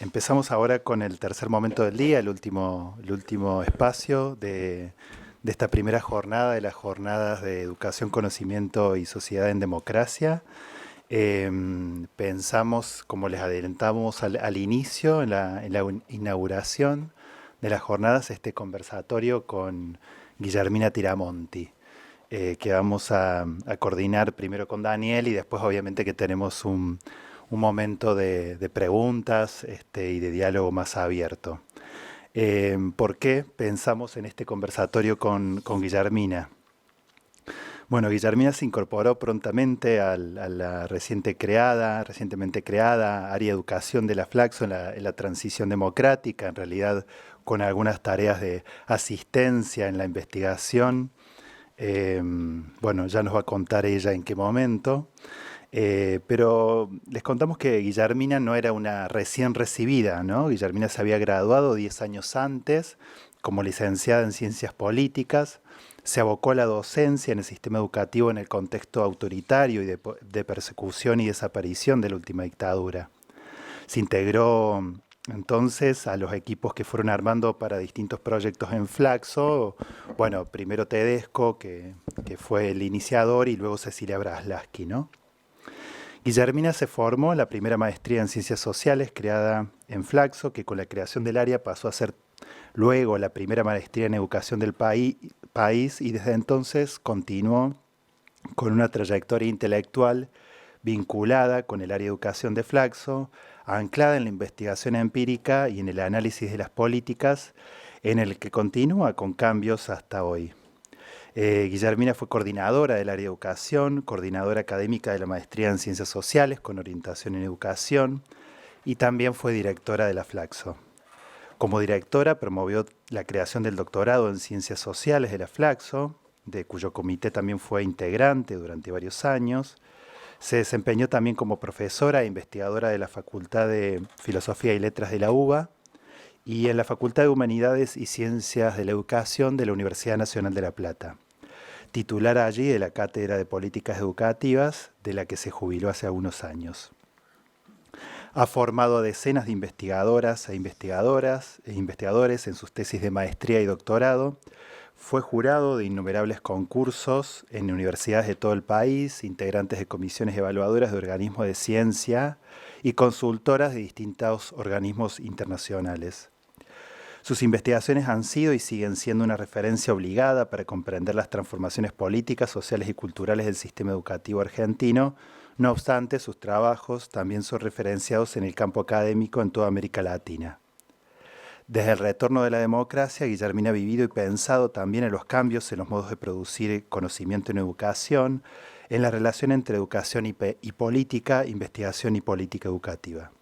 Empezamos ahora con el tercer momento del día, el último espacio de esta primera jornada de las jornadas de educación, conocimiento y sociedad en democracia. Pensamos, como les adelantamos al inicio, en la inauguración de las jornadas, este conversatorio con Guillermina Tiramonti, que vamos a coordinar primero con Daniel y después obviamente que tenemos un momento de preguntas y de diálogo más abierto. ¿Por qué pensamos en este conversatorio con Guillermina? Bueno, Guillermina se incorporó prontamente a la recientemente creada área de educación de la Flaxo en la transición democrática, en realidad con algunas tareas de asistencia en la investigación. Bueno, ya nos va a contar ella en qué momento. Pero les contamos que Guillermina no era una recién recibida, ¿no? Guillermina se había graduado 10 años antes como licenciada en Ciencias Políticas, se abocó a la docencia en el sistema educativo en el contexto autoritario y de persecución y desaparición de la última dictadura. Se integró entonces a los equipos que fueron armando para distintos proyectos en Flaxo. Bueno, primero Tedesco, que fue el iniciador, y luego Cecilia Braslaski, ¿no? Guillermina se formó en la primera maestría en Ciencias Sociales creada en Flaxo, que con la creación del área pasó a ser luego la primera maestría en Educación del país, y desde entonces continuó con una trayectoria intelectual vinculada con el área de educación de Flaxo, anclada en la investigación empírica y en el análisis de las políticas, en el que continúa con cambios hasta hoy. Guillermina fue coordinadora del área de educación, coordinadora académica de la maestría en Ciencias Sociales con orientación en educación y también fue directora de la Flaxo. Como directora promovió la creación del doctorado en Ciencias Sociales de la Flaxo, de cuyo comité también fue integrante durante varios años. Se desempeñó también como profesora e investigadora de la Facultad de Filosofía y Letras de la UBA y en la Facultad de Humanidades y Ciencias de la Educación de la Universidad Nacional de La Plata. Titular allí de la Cátedra de Políticas Educativas, de la que se jubiló hace algunos años. Ha formado a decenas de investigadoras e investigadores en sus tesis de maestría y doctorado. Fue jurado de innumerables concursos en universidades de todo el país, integrantes de comisiones evaluadoras de organismos de ciencia y consultoras de distintos organismos internacionales. Sus investigaciones han sido y siguen siendo una referencia obligada para comprender las transformaciones políticas, sociales y culturales del sistema educativo argentino. No obstante, sus trabajos también son referenciados en el campo académico en toda América Latina. Desde el retorno de la democracia, Guillermina ha vivido y pensado también en los cambios en los modos de producir conocimiento en educación, en la relación entre educación y política, investigación y política educativa.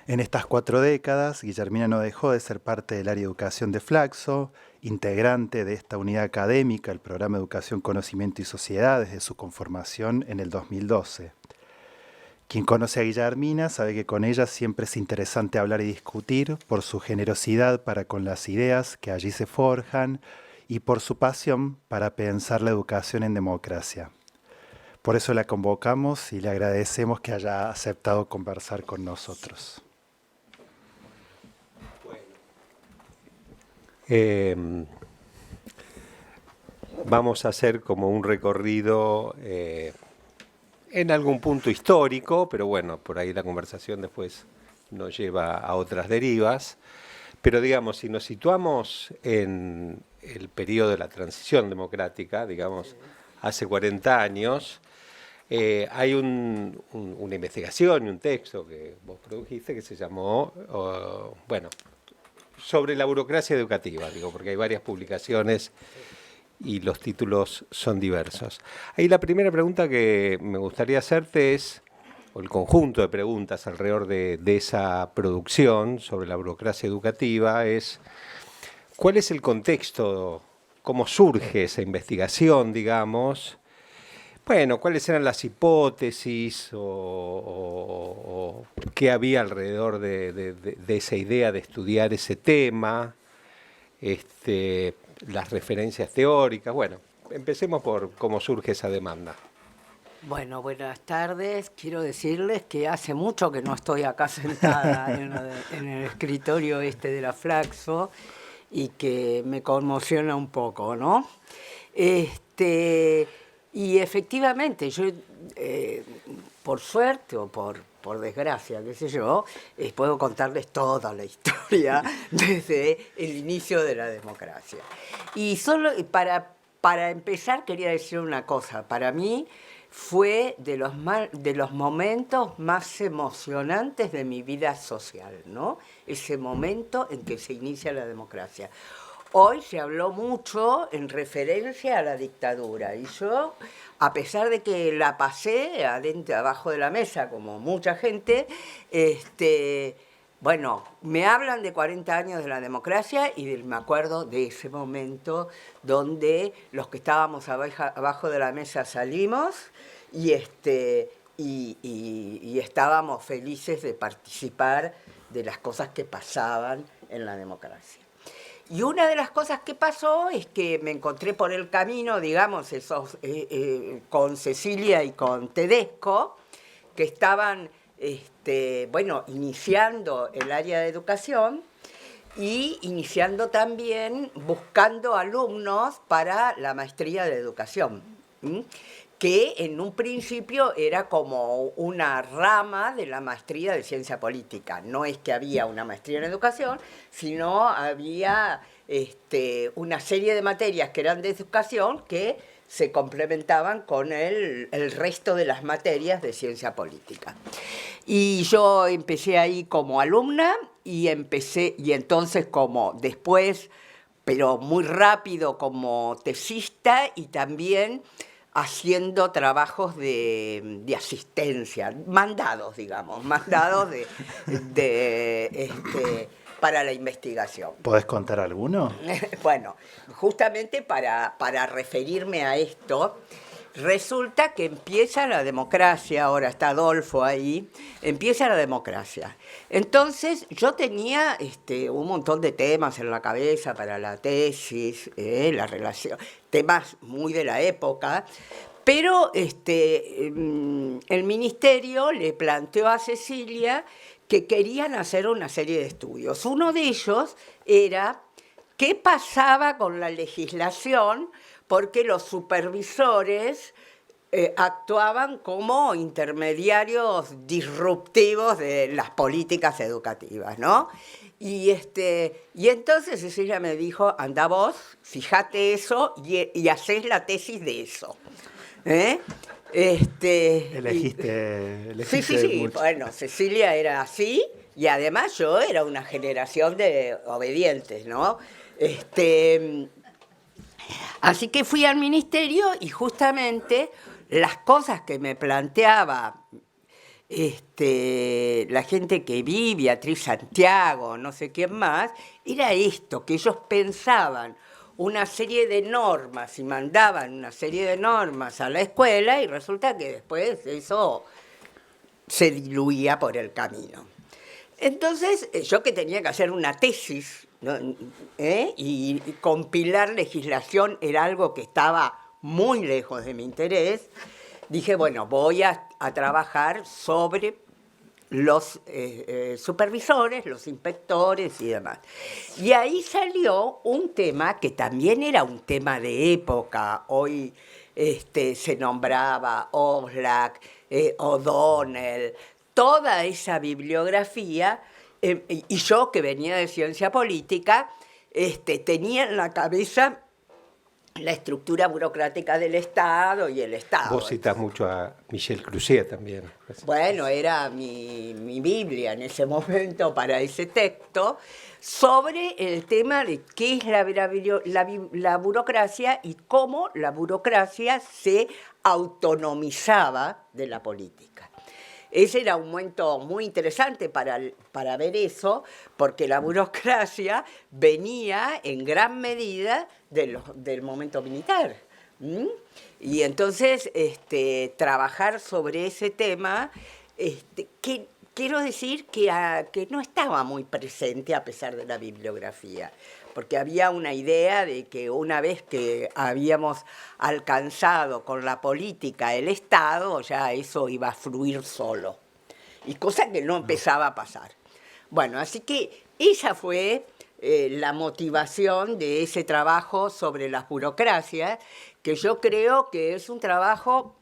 En estas 4 décadas, Guillermina no dejó de ser parte del área de educación de Flaxo, integrante de esta unidad académica, el programa Educación, Conocimiento y Sociedad, desde su conformación en el 2012. Quien conoce a Guillermina sabe que con ella siempre es interesante hablar y discutir por su generosidad para con las ideas que allí se forjan y por su pasión para pensar la educación en democracia. Por eso la convocamos y le agradecemos que haya aceptado conversar con nosotros. Vamos a hacer como un recorrido en algún punto histórico, pero bueno, por ahí la conversación después nos lleva a otras derivas. Pero digamos, si nos situamos en el periodo de la transición democrática, digamos, hace 40 años, hay una investigación y un texto que vos produjiste que se llamó, sobre la burocracia educativa, digo, porque hay varias publicaciones y los títulos son diversos. Ahí la primera pregunta que me gustaría hacerte es, o el conjunto de preguntas alrededor de esa producción sobre la burocracia educativa, es ¿cuál es el contexto, cómo surge esa investigación, digamos? Bueno, ¿cuáles eran las hipótesis o qué había alrededor de esa idea de estudiar ese tema? Las referencias teóricas. Bueno, empecemos por cómo surge esa demanda. Bueno, buenas tardes. Quiero decirles que hace mucho que no estoy acá sentada en el escritorio de la Flaxo y que me conmociona un poco, ¿no? Y efectivamente, yo, por suerte o por desgracia, qué sé yo, puedo contarles toda la historia desde el inicio de la democracia. Y solo para empezar quería decir una cosa. Para mí fue de los momentos más emocionantes de mi vida social, ¿no? Ese momento en que se inicia la democracia. Hoy se habló mucho en referencia a la dictadura y yo, a pesar de que la pasé abajo de la mesa, como mucha gente, bueno, me hablan de 40 años de la democracia y me acuerdo de ese momento donde los que estábamos abajo de la mesa salimos y, y estábamos felices de participar de las cosas que pasaban en la democracia. Y una de las cosas que pasó es que me encontré por el camino, digamos, con Cecilia y con Tedesco, que estaban, bueno, iniciando el área de educación y iniciando también buscando alumnos para la maestría de educación, que en un principio era como una rama de la maestría de ciencia política. No es que había una maestría en educación, sino había una serie de materias que eran de educación que se complementaban con el resto de las materias de ciencia política. Y yo empecé ahí como alumna y entonces como después, pero muy rápido como tesista y también haciendo trabajos de asistencia, mandados, digamos, mandados para la investigación. ¿Podés contar alguno? Bueno, justamente para referirme a esto, resulta que empieza la democracia, ahora está Adolfo ahí, empieza la democracia. Entonces yo tenía un montón de temas en la cabeza para la tesis, la relación, temas muy de la época, pero el ministerio le planteó a Cecilia que querían hacer una serie de estudios. Uno de ellos era qué pasaba con la legislación, porque los supervisores actuaban como intermediarios disruptivos de las políticas educativas, ¿no? Y entonces Cecilia me dijo, anda vos, fíjate eso y hacés la tesis de eso. Elegiste Sí. mucho. Bueno, Cecilia era así y además yo era una generación de obedientes, ¿no? Así que fui al ministerio y justamente las cosas que me planteaba la gente que vi, Beatriz Santiago, no sé quién más, era esto, que ellos pensaban una serie de normas y mandaban una serie de normas a la escuela y resulta que después eso se diluía por el camino. Entonces, yo que tenía que hacer una tesis, ¿no? Y compilar legislación era algo que estaba muy lejos de mi interés, dije, bueno, voy a trabajar sobre los supervisores, los inspectores y demás. Y ahí salió un tema que también era un tema de época. Hoy se nombraba Oblak, O'Donnell, toda esa bibliografía, y yo que venía de ciencia política, tenía en la cabeza la estructura burocrática del Estado y el Estado. Vos citás mucho a Michel Cruzier también. Bueno, era mi Biblia en ese momento para ese texto, sobre el tema de qué es la burocracia y cómo la burocracia se autonomizaba de la política. Ese era un momento muy interesante para ver eso, porque la burocracia venía en gran medida del momento militar. Y entonces trabajar sobre ese tema, quiero decir que no estaba muy presente a pesar de la bibliografía, porque había una idea de que una vez que habíamos alcanzado con la política el Estado, ya eso iba a fluir solo, y cosa que no empezaba a pasar. Bueno, así que esa fue la motivación de ese trabajo sobre las burocracias, que yo creo que es un trabajo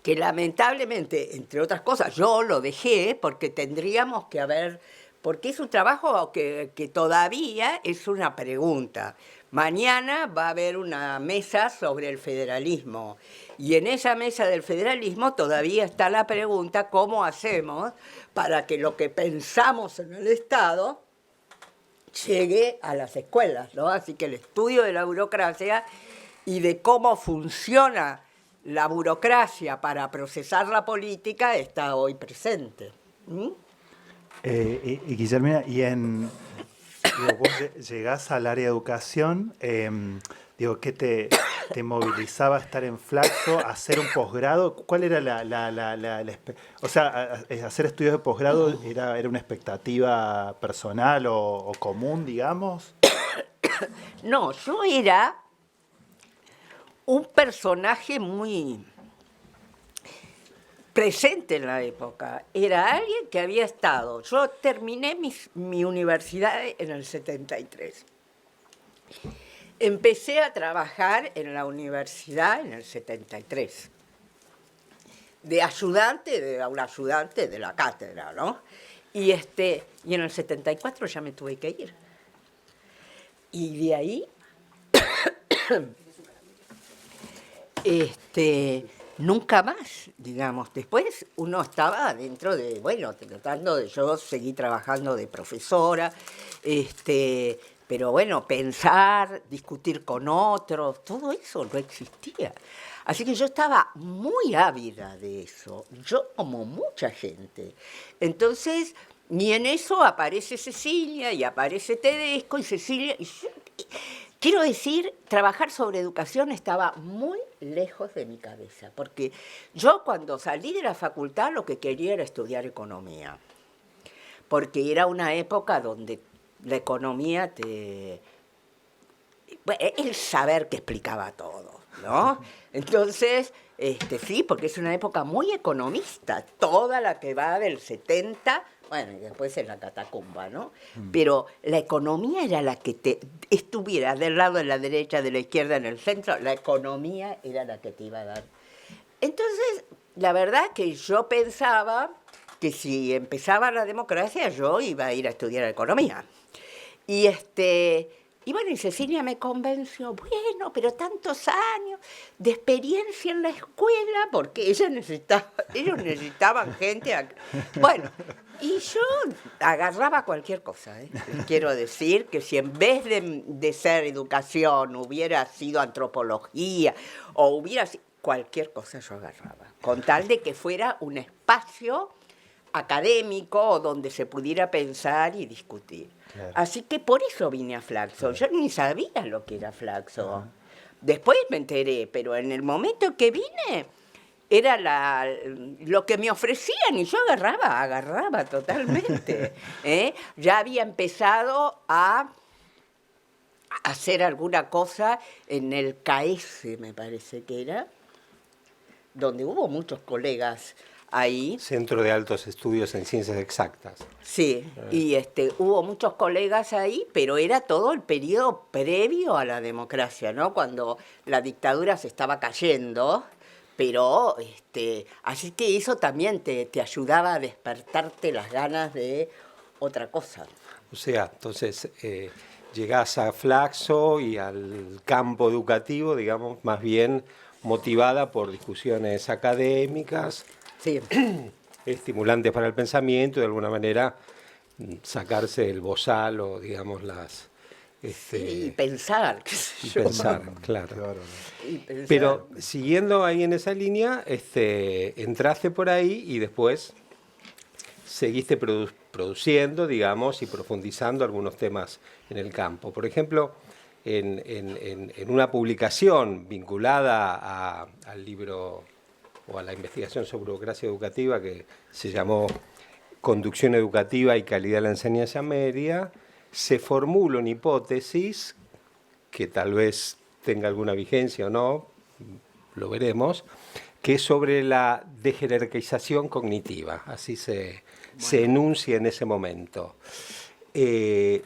que lamentablemente, entre otras cosas, yo lo dejé porque tendríamos que haber, porque es un trabajo que todavía es una pregunta. Mañana va a haber una mesa sobre el federalismo y en esa mesa del federalismo todavía está la pregunta cómo hacemos para que lo que pensamos en el Estado llegue a las escuelas, ¿no? Así que el estudio de la burocracia y de cómo funciona la burocracia para procesar la política está hoy presente. ¿Mm? Y Guillermina, digo, vos llegás al área de educación, digo, ¿qué te movilizaba a estar en Flaxo, a hacer un posgrado? ¿Cuál era o sea, hacer estudios de posgrado era una expectativa personal o común, digamos? No, yo era un personaje muy presente en la época. Era alguien que había estado. Yo terminé mi universidad en el 73. Empecé a trabajar en la universidad en el 73. De ayudante, un ayudante de la cátedra, ¿no? Y en el 74 ya me tuve que ir. Y de ahí nunca más, digamos. Después uno estaba dentro de, bueno, tratando de, yo seguí trabajando de profesora, pero bueno, pensar, discutir con otros, todo eso no existía. Así que yo estaba muy ávida de eso, yo como mucha gente. Entonces, y en eso aparece Cecilia y aparece Tedesco y Cecilia... Quiero decir, trabajar sobre educación estaba muy lejos de mi cabeza, porque yo cuando salí de la facultad lo que quería era estudiar economía, porque era una época donde la economía el saber que explicaba todo, ¿no? Entonces, sí, porque es una época muy economista, toda la que va del 70, bueno, y después en la catacumba, ¿no? Pero la economía era la que estuviera del lado de la derecha, de la izquierda, en el centro, la economía era la que te iba a dar. Entonces, la verdad que yo pensaba que si empezaba la democracia yo iba a ir a estudiar economía. Y bueno, y Cecilia me convenció, bueno, pero tantos años de experiencia en la escuela, porque ellos necesitaban gente. Bueno, y yo agarraba cualquier cosa, ¿eh? Quiero decir que si en vez de ser educación hubiera sido antropología o hubiera sido cualquier cosa, yo agarraba, con tal de que fuera un espacio académico donde se pudiera pensar y discutir. Claro. Así que por eso vine a Flaxo. Yo ni sabía lo que era Flaxo. Después me enteré, pero en el momento que vine era lo que me ofrecían y yo agarraba totalmente. Ya había empezado a hacer alguna cosa en el KS, me parece que era, donde hubo muchos colegas ahí. Centro de Altos Estudios en Ciencias Exactas. Sí, y hubo muchos colegas ahí, pero era todo el periodo previo a la democracia, ¿no? Cuando la dictadura se estaba cayendo, pero así que eso también te ayudaba a despertarte las ganas de otra cosa. O sea, entonces llegás a Flaxo y al campo educativo, digamos, más bien motivada por discusiones académicas, sí, estimulantes para el pensamiento, de alguna manera sacarse el bozal o, digamos, las... y pensar, qué sé yo. Pensar, claro. Y pensar. Pero siguiendo ahí en esa línea, entraste por ahí y después seguiste produciendo, digamos, y profundizando algunos temas en el campo. Por ejemplo, en una publicación vinculada al libro o a la investigación sobre burocracia educativa, que se llamó Conducción Educativa y Calidad de la Enseñanza Media, se formula una hipótesis que tal vez tenga alguna vigencia o no, lo veremos, que es sobre la dejerarquización cognitiva, así se enuncia en ese momento.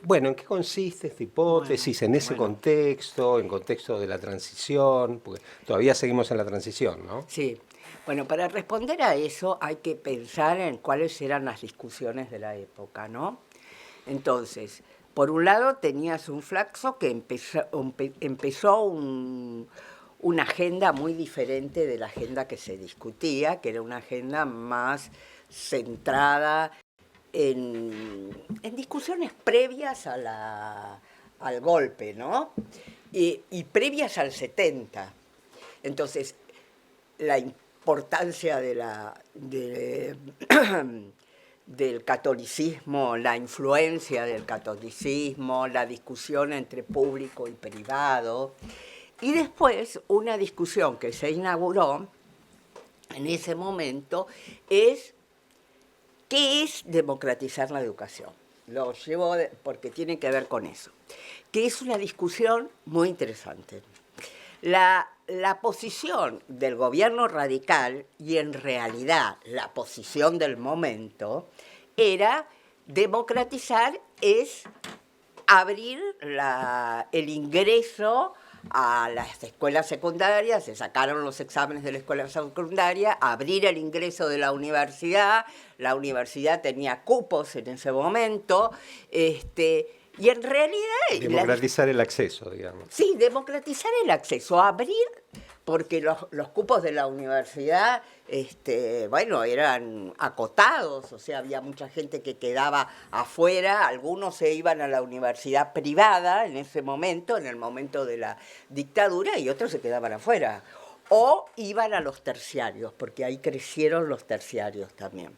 Bueno, ¿en qué consiste esta hipótesis en ese contexto, en contexto de la transición? Porque todavía seguimos en la transición, ¿no? Sí. Bueno, para responder a eso hay que pensar en cuáles eran las discusiones de la época, ¿no? Entonces, por un lado tenías un Flaxo que empezó una agenda muy diferente de la agenda que se discutía, que era una agenda más centrada en discusiones previas al golpe, ¿no? Y previas al 70. Entonces, la importancia del catolicismo, la influencia del catolicismo, la discusión entre público y privado, y después una discusión que se inauguró en ese momento es ¿qué es democratizar la educación? Lo llevo porque tiene que ver con eso, que es una discusión muy interesante. La posición del gobierno radical, y en realidad la posición del momento, era democratizar es abrir el ingreso a las escuelas secundarias, se sacaron los exámenes de la escuela secundaria, abrir el ingreso de la universidad tenía cupos en ese momento, y en realidad... Democratizar el acceso, digamos. Sí, democratizar el acceso, abrir, porque los cupos de la universidad, bueno, eran acotados, o sea, había mucha gente que quedaba afuera, algunos se iban a la universidad privada en ese momento, en el momento de la dictadura, y otros se quedaban afuera. O iban a los terciarios, porque ahí crecieron los terciarios también.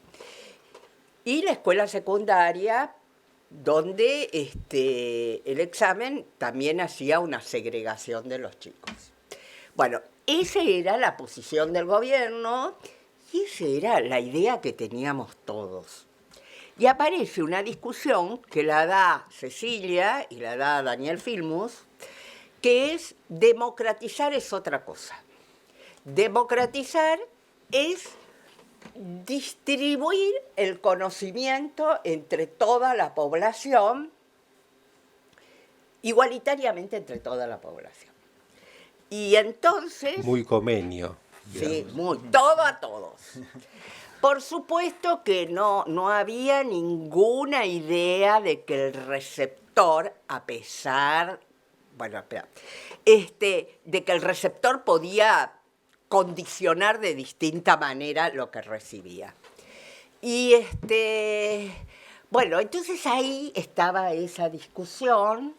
Y la escuela secundaria, donde el examen también hacía una segregación de los chicos. Bueno, esa era la posición del gobierno y esa era la idea que teníamos todos. Y aparece una discusión que la da Cecilia y la da Daniel Filmus, que es democratizar es otra cosa. Democratizar es distribuir el conocimiento entre toda la población, igualitariamente entre toda la población. Y entonces... Muy comenio. Sí, todo a todos. Por supuesto que no había ninguna idea de que el receptor, a pesar... Bueno, espera. De que el receptor podía condicionar de distinta manera lo que recibía. Y bueno, entonces ahí estaba esa discusión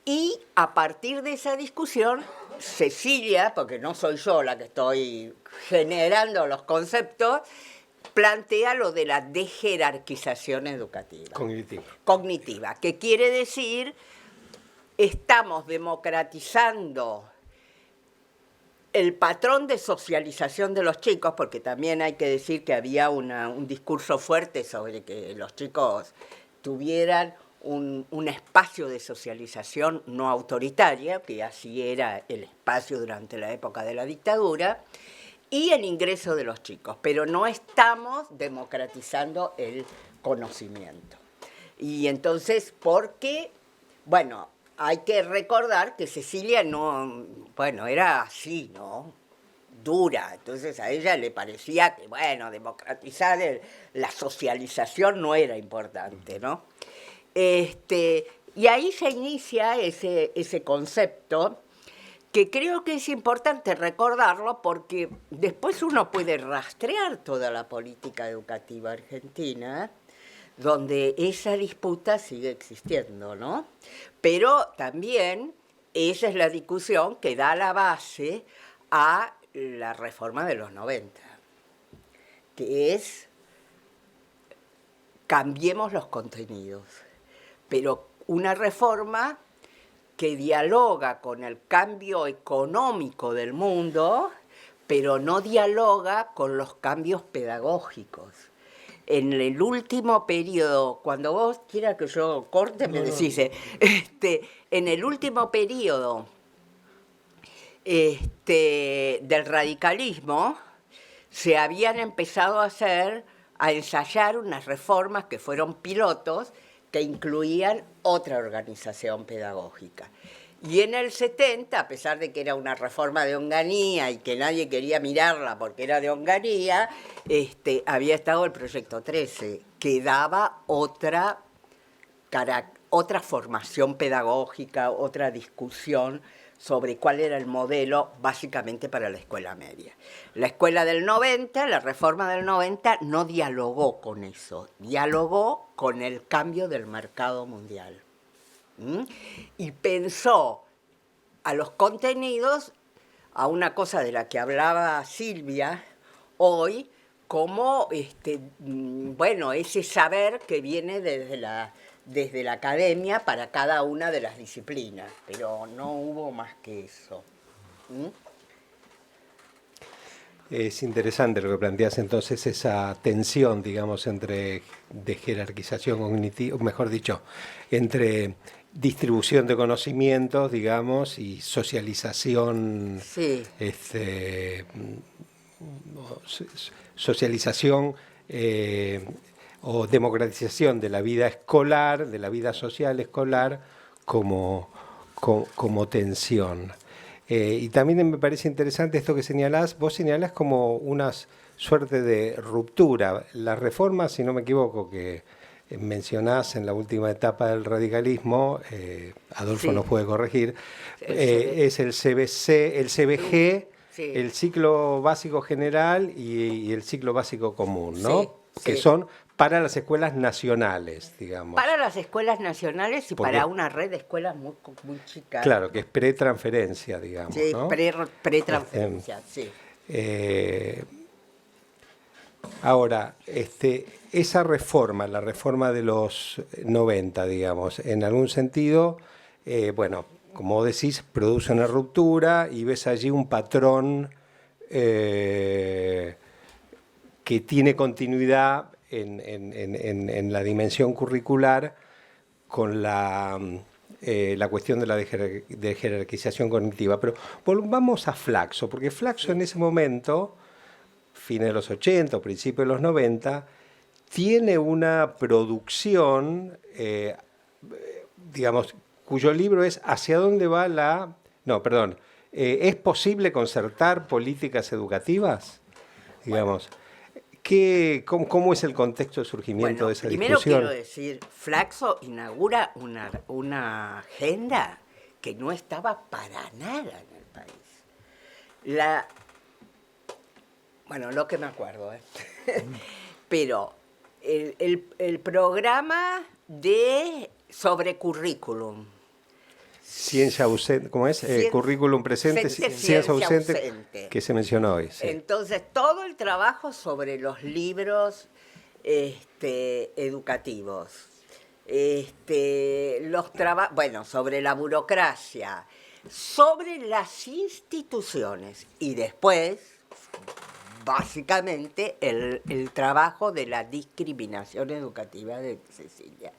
y a partir de esa discusión, Cecilia, porque no soy yo la que estoy generando los conceptos, plantea lo de la dejerarquización educativa. Cognitiva, que quiere decir, estamos democratizando el patrón de socialización de los chicos, porque también hay que decir que había un discurso fuerte sobre que los chicos tuvieran un espacio de socialización no autoritaria, que así era el espacio durante la época de la dictadura, y el ingreso de los chicos, pero no estamos democratizando el conocimiento. Y entonces, porque, bueno, hay que recordar que Cecilia no, bueno, era así, ¿no? Dura. Entonces a ella le parecía que, bueno, democratizar la socialización no era importante, ¿no? Y ahí se inicia ese concepto que creo que es importante recordarlo porque después uno puede rastrear toda la política educativa argentina, donde esa disputa sigue existiendo, ¿no? Pero también esa es la discusión que da la base a la reforma de los 90, que es cambiemos los contenidos, pero una reforma que dialoga con el cambio económico del mundo, pero no dialoga con los cambios pedagógicos. En el último periodo, cuando vos quieras que yo corte, me decís, en el último periodo del radicalismo, se habían empezado a ensayar unas reformas que fueron pilotos, que incluían otra organización pedagógica. Y en el 70, a pesar de que era una reforma de Onganía y que nadie quería mirarla porque era de Onganía, había estado el Proyecto 13, que daba otra formación pedagógica, otra discusión sobre cuál era el modelo básicamente para la escuela media. La escuela del 90, la reforma del 90, no dialogó con eso, dialogó con el cambio del mercado mundial. Y pensó a los contenidos, a una cosa de la que hablaba Silvia hoy, como ese saber que viene desde la academia para cada una de las disciplinas, pero no hubo más que eso. Es interesante lo que planteas entonces, esa tensión, digamos, de jerarquización cognitiva, mejor dicho, entre distribución de conocimientos, digamos, y socialización, Sí. Socialización o democratización de la vida escolar, de la vida social escolar, como tensión. Y también me parece interesante esto que señalás, vos señalás como una suerte de ruptura. La reforma, si no me equivoco, que mencionás en la última etapa del radicalismo, Adolfo Sí. nos puede corregir, es el CBG, Sí. el ciclo básico general y el ciclo básico común, ¿no? Sí, Que sí. son para las escuelas nacionales, digamos. Para las escuelas nacionales y Porque- para una red de escuelas muy chica. Claro, que es pretransferencia, digamos, Sí, ¿no? pretransferencia, sí. Ahora, esa reforma, la reforma de los 90, digamos, en algún sentido, como decís, produce una ruptura y ves allí un patrón que tiene continuidad en la dimensión curricular con la cuestión de la de jerarquización cognitiva. Pero volvamos a Flaxo, porque Flaxo en ese momento, fines de los 80, principios de los 90, tiene una producción, digamos, cuyo libro es ¿Hacia dónde va la...? No, perdón. ¿Es posible concertar políticas educativas? Digamos. ¿Cómo es el contexto de surgimiento Bueno, de esa primero discusión? quiero decir, Flaxo inaugura una agenda que no estaba para nada en el país. Lo que me acuerdo, pero el programa sobre currículum. Ciencia ausente, ¿cómo es? Currículum presente, ciencia ausente, que se mencionó hoy. Sí. Entonces, todo el trabajo sobre los libros educativos, sobre la burocracia, sobre las instituciones y después, básicamente, el trabajo de la discriminación educativa de Cecilia,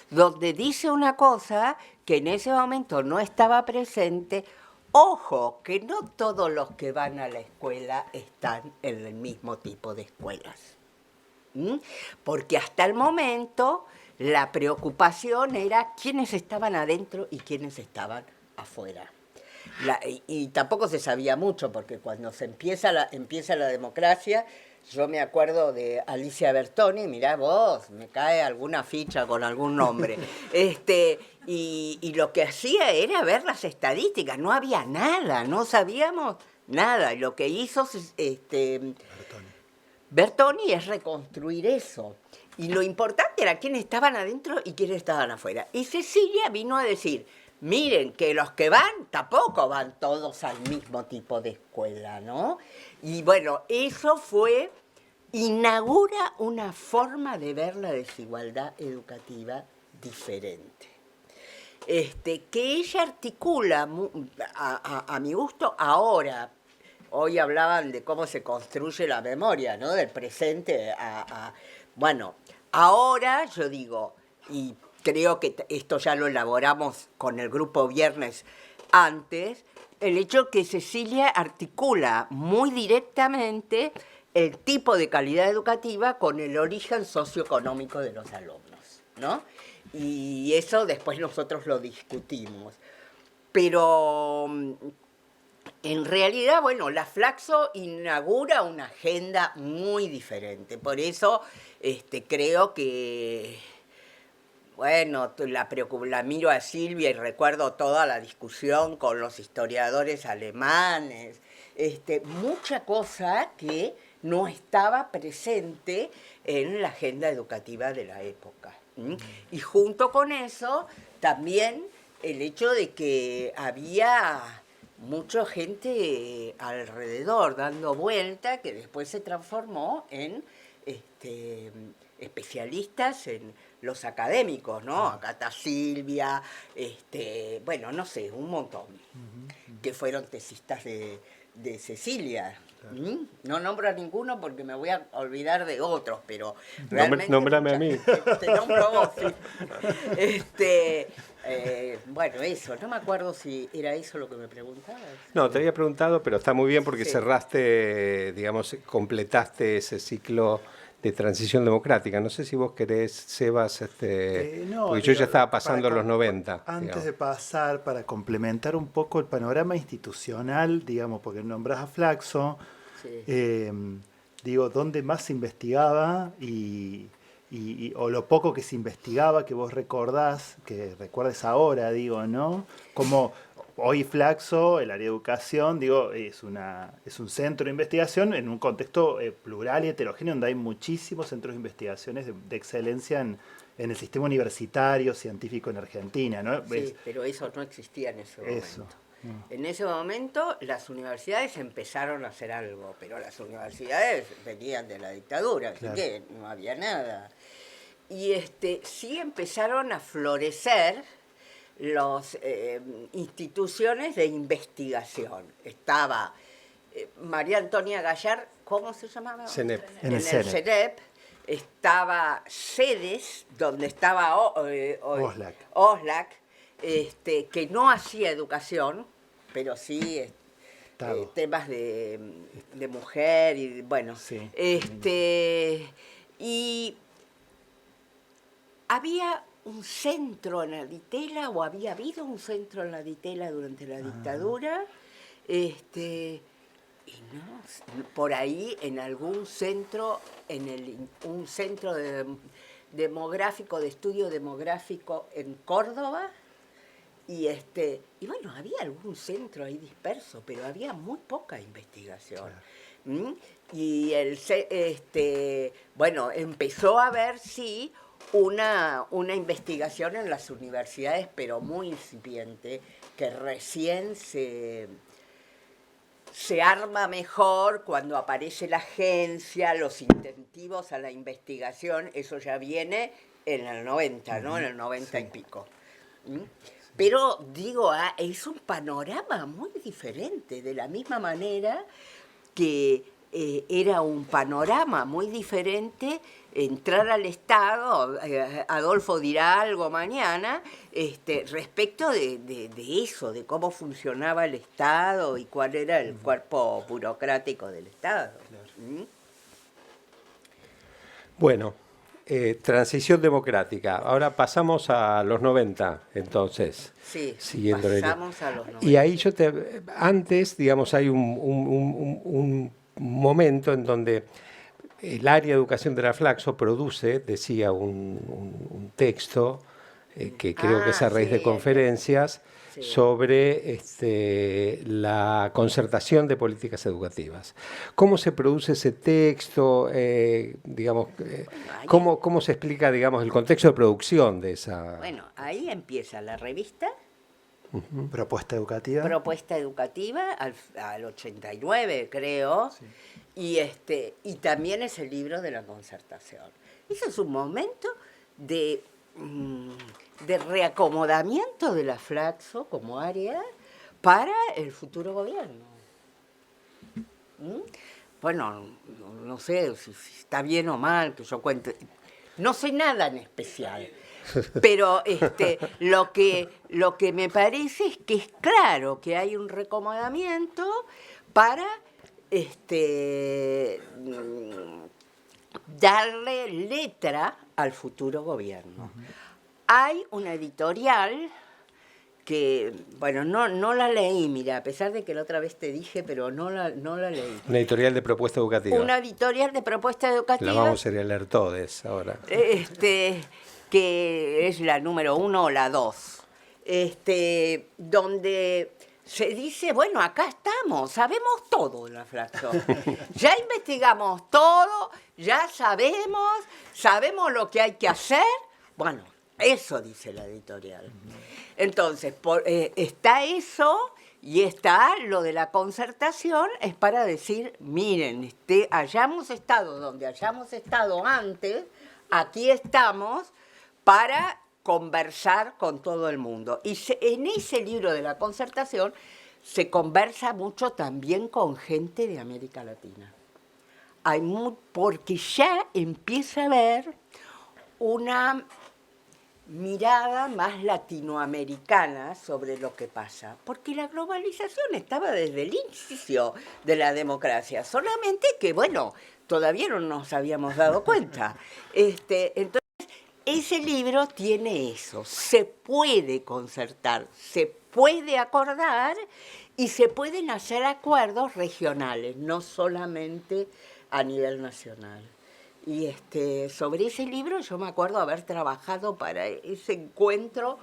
donde dice una cosa que en ese momento no estaba presente. Ojo, que no todos los que van a la escuela están en el mismo tipo de escuelas. Porque hasta el momento la preocupación era quiénes estaban adentro y quiénes estaban afuera. Y tampoco se sabía mucho, porque cuando empieza la democracia, yo me acuerdo de Alicia Bertoni, mirá vos, me cae alguna ficha con algún nombre. Y lo que hacía era ver las estadísticas, no había nada, no sabíamos nada. Y lo que hizo Bertoni es reconstruir eso. Y lo importante era quiénes estaban adentro y quiénes estaban afuera. Y Cecilia vino a decir, miren, que los que van tampoco van todos al mismo tipo de escuela, ¿no? Y bueno, eso inaugura una forma de ver la desigualdad educativa diferente. Que ella articula, a mi gusto, ahora, hoy hablaban de cómo se construye la memoria, ¿no? Del presente bueno, ahora yo digo, y creo que esto ya lo elaboramos con el grupo Viernes antes, el hecho que Cecilia articula muy directamente el tipo de calidad educativa con el origen socioeconómico de los alumnos, ¿no? Y eso después nosotros lo discutimos. Pero en realidad, bueno, la Flaxo inaugura una agenda muy diferente. Por eso creo que, bueno, la miro a Silvia y recuerdo toda la discusión con los historiadores alemanes, mucha cosa que no estaba presente en la agenda educativa de la época. Y junto con eso, también el hecho de que había mucha gente alrededor dando vuelta que después se transformó en especialistas en los académicos, ¿no? Acá está Silvia, bueno, no sé, un montón, que fueron tesistas de Cecilia. No nombro a ninguno porque me voy a olvidar de otros, pero realmente... Nómbrame a mí. Te nombro a vos, sí. Bueno, eso, no me acuerdo si era eso lo que me preguntabas. No, te había preguntado, pero está muy bien porque Sí. cerraste, digamos, completaste ese ciclo de transición democrática. No sé si vos querés, Sebas, No, porque yo digo, ya estaba pasando para los 90. Antes digamos. de pasar, para complementar un poco el panorama institucional, digamos, porque nombrás a Flaxo, Sí. digo, ¿dónde más se investigaba o lo poco que se investigaba que vos recordás, que recuerdes ahora, digo, ¿no? Como hoy Flaxo, el área de educación, digo, es un centro de investigación en un contexto plural y heterogéneo, donde hay muchísimos centros de investigaciones de excelencia en el sistema universitario, científico en Argentina, ¿no? Sí, pero eso no existía en ese momento. Eso. En ese momento las universidades empezaron a hacer algo, pero las universidades venían de la dictadura, así Claro. que no había nada. Y sí empezaron a florecer las instituciones de investigación. Estaba María Antonia Gallar, ¿cómo se llamaba? CENEP. En el CENEP. Estaba CEDES, donde estaba Oslac. Oslac, que no hacía educación, pero sí Tago. temas de mujer y bueno. Sí. Y había un centro en la Ditela, o había habido un centro en la Ditela durante la dictadura, y no, por ahí en algún centro, un centro demográfico, de estudio demográfico en Córdoba, y bueno, había algún centro ahí disperso, pero había muy poca investigación. Claro. Y bueno, empezó a haber, sí, una investigación en las universidades, pero muy incipiente, que recién se arma mejor cuando aparece la agencia, los incentivos a la investigación, eso ya viene en el 90, ¿no? En el 90 y pico. Pero, digo, es un panorama muy diferente, de la misma manera que era un panorama muy diferente entrar al Estado, Adolfo dirá algo mañana, respecto de eso, de cómo funcionaba el Estado y cuál era el cuerpo burocrático del Estado. Bueno, transición democrática. Ahora pasamos a los 90, entonces. Sí, siguiendo pasamos a los 90. Y ahí antes, digamos, hay un momento en donde el área de educación de la Flaxo produce, decía, un texto que creo que es a raíz de conferencias sobre la concertación de políticas educativas. ¿Cómo se produce ese texto? Digamos, ¿cómo se explica, digamos, el contexto de producción de esa? Bueno, ahí empieza la revista. Propuesta educativa. Propuesta educativa al 89, creo, sí. Y también es el libro de la concertación. Ese es un momento de reacomodamiento de la Flaxo como área para el futuro gobierno. ¿Mm? Bueno, no sé si está bien o mal que yo cuente. No sé nada en especial. Pero lo que me parece es que es claro que hay un recomendamiento para darle letra al futuro gobierno. Hay una editorial que, bueno, no la leí, mira, a pesar de que la otra vez te dije, pero no la leí. Una editorial de propuesta educativa. Una editorial de propuesta educativa. La vamos a leer todos ahora. Que es la número 1 o la 2, donde se dice, bueno, acá estamos, sabemos todo en la fracción. Ya investigamos todo, ya sabemos lo que hay que hacer. Bueno, eso dice la editorial. Entonces, está eso y está lo de la concertación, es para decir, miren, hayamos estado donde hayamos estado antes, aquí estamos para conversar con todo el mundo. Y en ese libro de la concertación se conversa mucho también con gente de América Latina. Porque ya empieza a haber una mirada más latinoamericana sobre lo que pasa, porque la globalización estaba desde el inicio de la democracia, solamente que, bueno, todavía no nos habíamos dado cuenta. Entonces, ese libro tiene eso, se puede concertar, se puede acordar y se pueden hacer acuerdos regionales, no solamente a nivel nacional. Y sobre ese libro yo me acuerdo haber trabajado para ese encuentro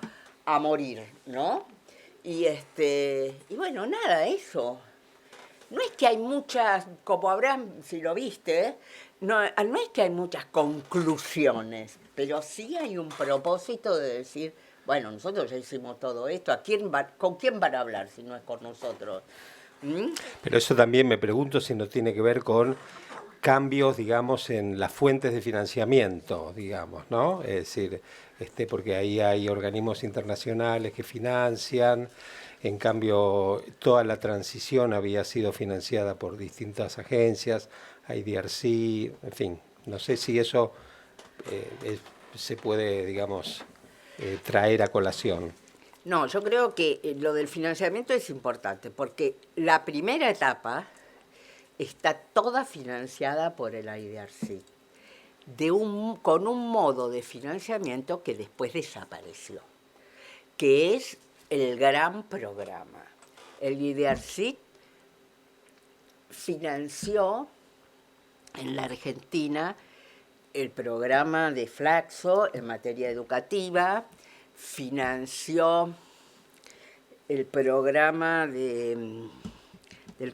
a morir, ¿no? Y bueno, nada, eso. No es que hay muchas, como Abraham, si lo viste, no es que hay muchas conclusiones, pero sí hay un propósito de decir, bueno, nosotros ya hicimos todo esto, ¿con quién van a hablar si no es con nosotros? ¿Mm? Pero eso también me pregunto si no tiene que ver con cambios, digamos, en las fuentes de financiamiento, digamos, ¿no? Es decir, porque ahí hay organismos internacionales que financian, en cambio toda la transición había sido financiada por distintas agencias, IDRC, en fin, no sé si eso se puede, digamos, traer a colación. No, yo creo que lo del financiamiento es importante, porque la primera etapa está toda financiada por el IDRC, con un modo de financiamiento que después desapareció, que es el gran programa. El IDRC financió en la Argentina el programa de Flaxo en materia educativa, financió el programa del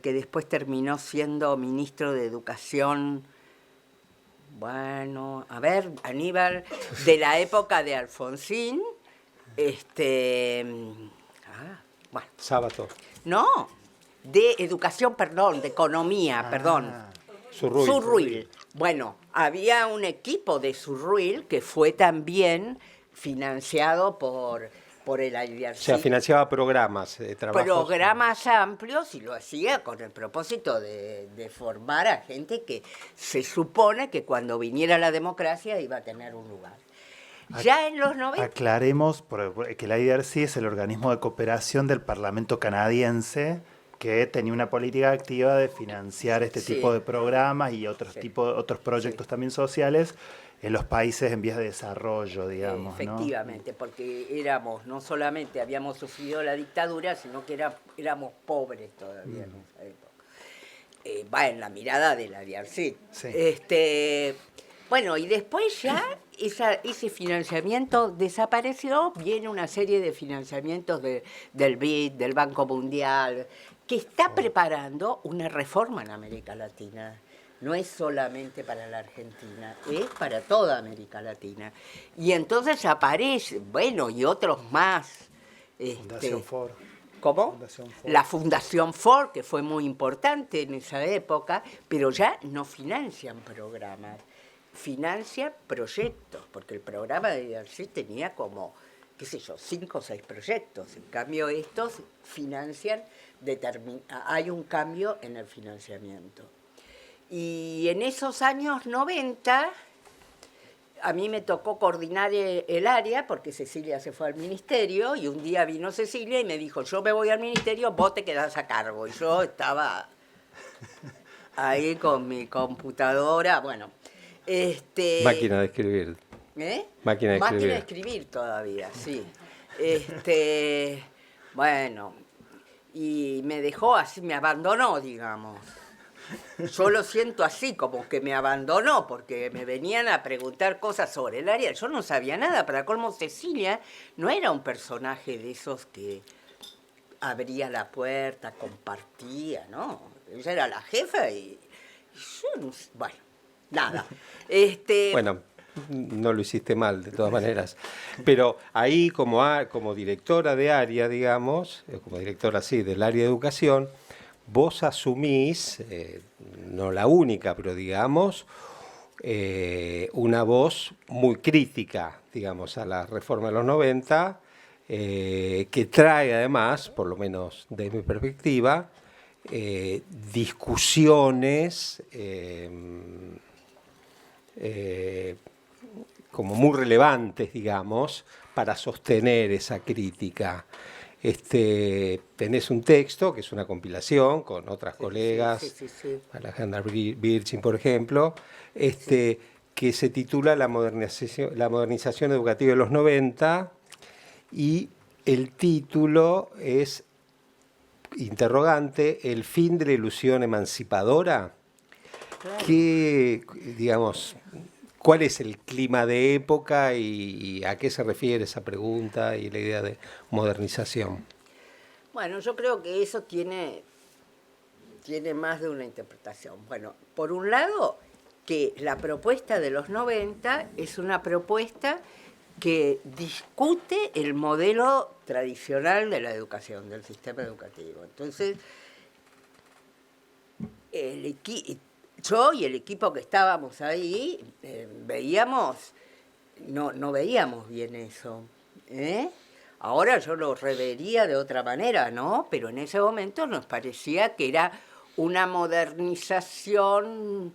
que después terminó siendo ministro de Educación, bueno, a ver, Aníbal, de la época de Alfonsín, bueno. Sábato. No, de educación, perdón, de economía, perdón. Surruil. Bueno, había un equipo de Surruil que fue también financiado por el IDRC. O sea, financiaba programas, trabajos. Programas amplios, y lo hacía con el propósito de formar a gente que se supone que cuando viniera la democracia iba a tener un lugar. Ya en los 90... Aclaremos que el IDRC es el organismo de cooperación del Parlamento canadiense que tenía una política activa de financiar este tipo de programas y otros proyectos también sociales en los países en vías de desarrollo, digamos. Efectivamente, ¿no? Porque no solamente habíamos sufrido la dictadura, sino que éramos pobres todavía en esa época. En la mirada de la IDRC. Sí. Bueno, y después ya ese financiamiento desapareció, viene una serie de financiamientos del BID, del Banco Mundial, que está preparando una reforma en América Latina. No es solamente para la Argentina, es para toda América Latina. Y entonces aparece, bueno, y otros más. Fundación Ford. ¿Cómo? La Fundación Ford, que fue muy importante en esa época, pero ya no financian programas, financian proyectos, porque el programa de IDRC tenía como qué sé yo, 5 o 6 proyectos. En cambio, estos financian, hay un cambio en el financiamiento. Y en esos años 90, a mí me tocó coordinar el área, porque Cecilia se fue al ministerio, y un día vino Cecilia y me dijo, yo me voy al ministerio, vos te quedás a cargo. Y yo estaba ahí con mi computadora, bueno. Máquina de escribir. ¿Eh? Máquina de escribir. Máquina de escribir todavía, sí. Bueno, y me dejó así, me abandonó, digamos. Yo lo siento así, como que me abandonó, porque me venían a preguntar cosas sobre el área. Yo no sabía nada. Para colmo, Cecilia no era un personaje de esos que abría la puerta, compartía, ¿no? Ella era la jefa y yo no sé, bueno, nada. Bueno, no lo hiciste mal, de todas maneras. Pero ahí, como directora de área, digamos, como directora, sí, del área de educación, vos asumís, no la única, pero digamos, una voz muy crítica, digamos, a la reforma de los 90, que trae además, por lo menos desde mi perspectiva, discusiones como muy relevantes, digamos, para sostener esa crítica. Tenés un texto, que es una compilación con otras colegas, Sí. Alejandra Birchin, por ejemplo, que se titula la modernización educativa de los 90, y el título es, interrogante, ¿el fin de la ilusión emancipadora? Claro. ¿Qué, digamos, cuál es el clima de época y a qué se refiere esa pregunta y la idea de modernización? Bueno, yo creo que eso tiene más de una interpretación. Bueno, por un lado, que la propuesta de los 90 es una propuesta que discute el modelo tradicional de la educación, del sistema educativo. Entonces, yo y el equipo que estábamos ahí veíamos, no veíamos bien eso. Ahora yo lo revería de otra manera, ¿no? Pero en ese momento nos parecía que era una modernización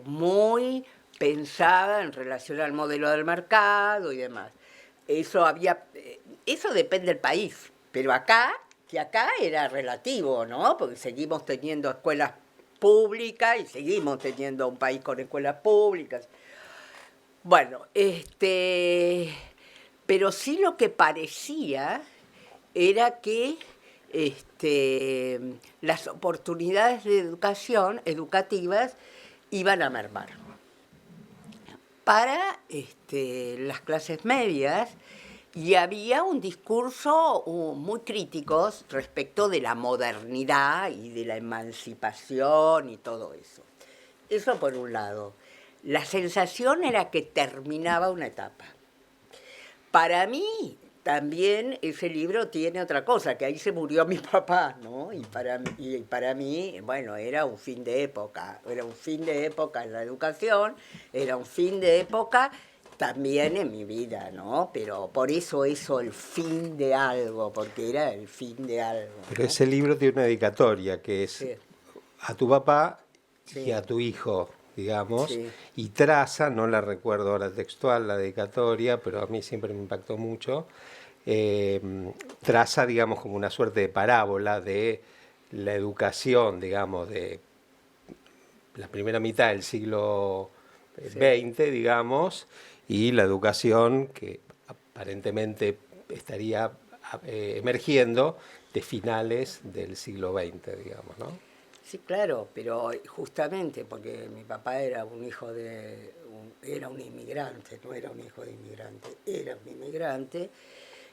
muy pensada en relación al modelo del mercado y demás. Eso depende del país, pero acá era relativo, ¿no? Porque seguimos teniendo escuelas públicas y seguimos teniendo un país con escuelas públicas. Bueno, pero sí lo que parecía era que las oportunidades de educación, educativas, iban a mermar. Para las clases medias, y había un discurso muy crítico respecto de la modernidad y de la emancipación y todo eso. Eso por un lado. La sensación era que terminaba una etapa. Para mí, también ese libro tiene otra cosa, que ahí se murió mi papá, ¿no? Y para mí, bueno, era un fin de época. Era un fin de época en la educación, era un fin de época también en mi vida, ¿no? Pero por eso el fin de algo, porque era el fin de algo, ¿no? Pero ese libro tiene una dedicatoria que es Sí. a tu papá y Sí. a tu hijo, digamos, Sí. y traza, no la recuerdo ahora textual, la dedicatoria, pero a mí siempre me impactó mucho, traza, digamos, como una suerte de parábola de la educación, digamos, de la primera mitad del siglo XX, digamos, y la educación que aparentemente estaría emergiendo de finales del siglo XX, digamos, ¿no? Sí, claro, pero justamente porque mi papá era un hijo era un inmigrante, no era un hijo de inmigrante, era un inmigrante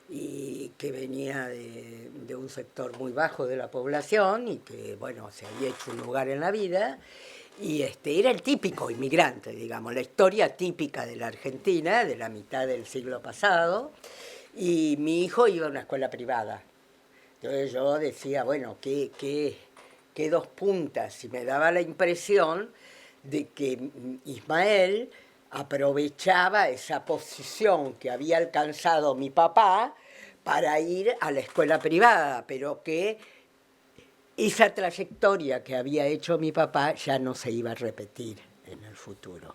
y que venía de un sector muy bajo de la población y que, bueno, se había hecho un lugar en la vida y era el típico inmigrante, digamos, la historia típica de la Argentina de la mitad del siglo pasado, y mi hijo iba a una escuela privada. Entonces yo decía, bueno, ¿qué dos puntas? Y me daba la impresión de que Ismael aprovechaba esa posición que había alcanzado mi papá para ir a la escuela privada, pero que esa trayectoria que había hecho mi papá ya no se iba a repetir en el futuro.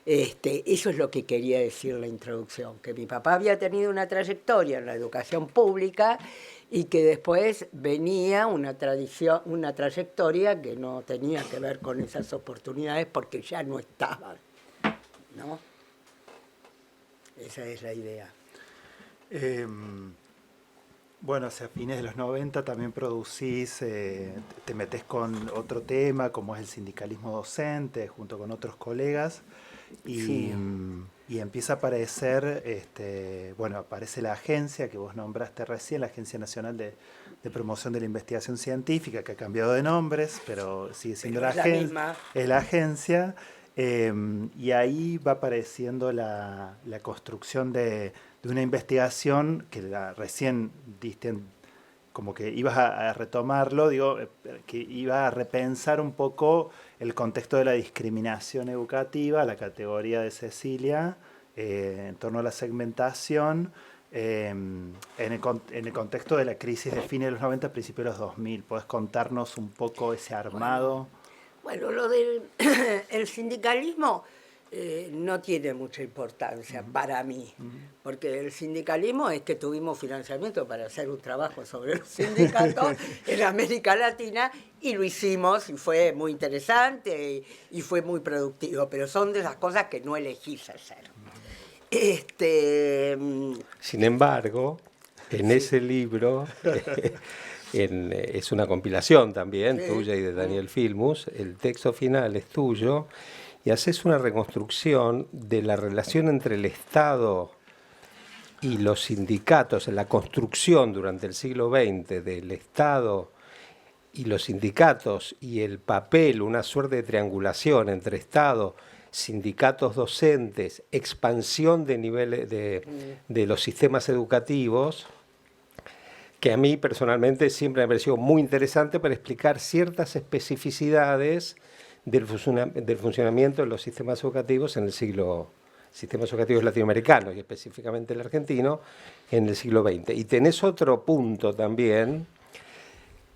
Eso es lo que quería decir la introducción, que mi papá había tenido una trayectoria en la educación pública y que después venía una trayectoria que no tenía que ver con esas oportunidades porque ya no estaban, ¿no? Esa es la idea. Bueno, hacia fines de los 90 también producís, te metés con otro tema, como es el sindicalismo docente, junto con otros colegas, y, Sí. y empieza a aparecer, bueno, aparece la agencia que vos nombraste recién, la Agencia Nacional de Promoción de la Investigación Científica, que ha cambiado de nombres, pero sigue siendo Pero la es la agencia. misma. Es la agencia, y ahí va apareciendo la construcción de una investigación que recién diste, como que ibas a retomarlo, digo, que iba a repensar un poco el contexto de la discriminación educativa, la categoría de Cecilia, en torno a la segmentación, en el contexto de la crisis de fines de los 90, principios de los 2000. ¿Podés contarnos un poco ese armado? Bueno, lo del el sindicalismo no tiene mucha importancia para mí, porque el sindicalismo es que tuvimos financiamiento para hacer un trabajo sobre los sindicatos en América Latina y lo hicimos y fue muy interesante y fue muy productivo, pero son de esas cosas que no elegís hacer. Sin embargo, en ese libro, es una compilación también, Sí. tuya y de Daniel Filmus, el texto final es tuyo, y haces una reconstrucción de la relación entre el Estado y los sindicatos, en la construcción durante el siglo XX del Estado y los sindicatos y el papel, una suerte de triangulación entre Estado, sindicatos docentes, expansión de niveles de los sistemas educativos, que a mí personalmente siempre me pareció muy interesante para explicar ciertas especificidades del funcionamiento de los sistemas educativos en el sistemas educativos latinoamericanos y específicamente el argentino en el siglo XX. Y tenés otro punto también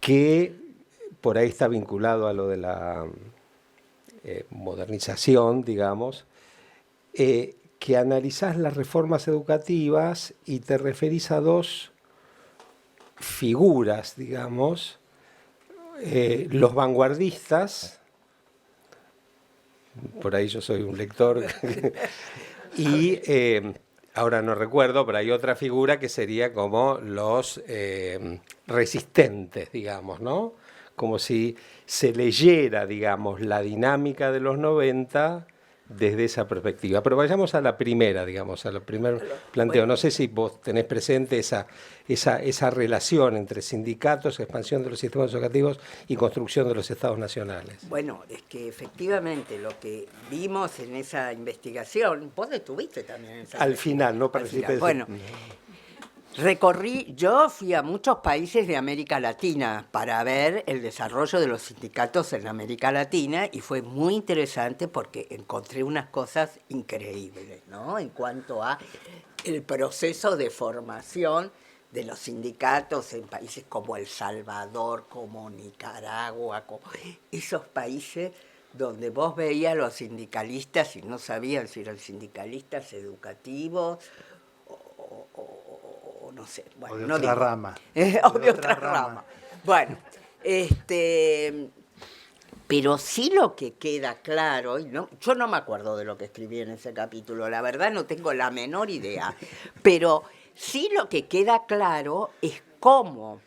que por ahí está vinculado a lo de la modernización, digamos, que analizás las reformas educativas y te referís a dos figuras, digamos, los vanguardistas, por ahí yo soy un lector, y ahora no recuerdo, pero hay otra figura que sería como los resistentes, digamos, ¿no? Como si se leyera, digamos, la dinámica de los 90 desde esa perspectiva. Pero vayamos a la primera, digamos, a la primer planteo. Bueno. No sé si vos tenés presente esa relación entre sindicatos, expansión de los sistemas educativos y construcción de los estados nacionales. Bueno, es que efectivamente lo que vimos en esa investigación, vos estuviste también en esa Al final, no Al participé. final. Bueno, yo fui a muchos países de América Latina para ver el desarrollo de los sindicatos en América Latina y fue muy interesante porque encontré unas cosas increíbles, ¿no? En cuanto a el proceso de formación de los sindicatos en países como El Salvador, como Nicaragua, como esos países donde vos veías a los sindicalistas y no sabían si eran sindicalistas educativos o no sé. Bueno, O de no otra digo. rama. O de otra rama. Bueno, pero sí lo que queda claro, y no, yo no me acuerdo de lo que escribí en ese capítulo, la verdad no tengo la menor idea, pero sí lo que queda claro es cómo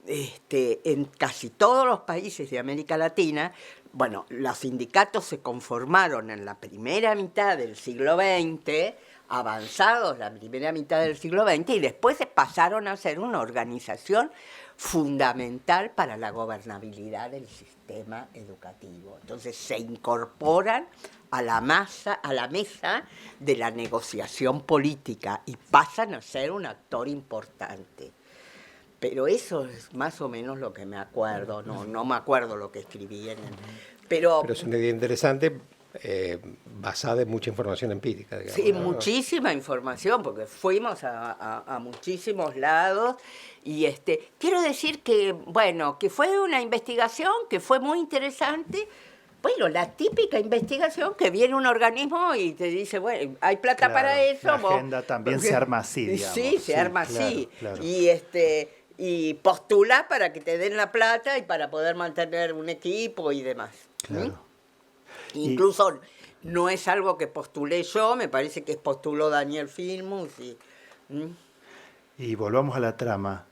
en casi todos los países de América Latina, bueno, los sindicatos se conformaron en la primera mitad del siglo XX, avanzados la primera mitad del siglo XX, y después pasaron a ser una organización fundamental para la gobernabilidad del sistema educativo. Entonces se incorporan a la mesa de la negociación política y pasan a ser un actor importante. Pero eso es más o menos lo que me acuerdo, no me acuerdo lo que escribí en el... Pero es una idea interesante basada en mucha información empírica, digamos, Sí, ¿no? muchísima información, porque fuimos a muchísimos lados. Y quiero decir que, bueno, que fue una investigación que fue muy interesante. Bueno, la típica investigación que viene un organismo y te dice, bueno, hay plata Claro, para eso. la vos- agenda también se arma así, digamos. Sí, se Sí, arma claro, así. claro. Y postulás para que te den la plata y para poder mantener un equipo y demás. Claro. Y- Incluso no es algo que postulé yo, me parece que postuló Daniel Filmus. ¿Mm? Y volvamos a la trama.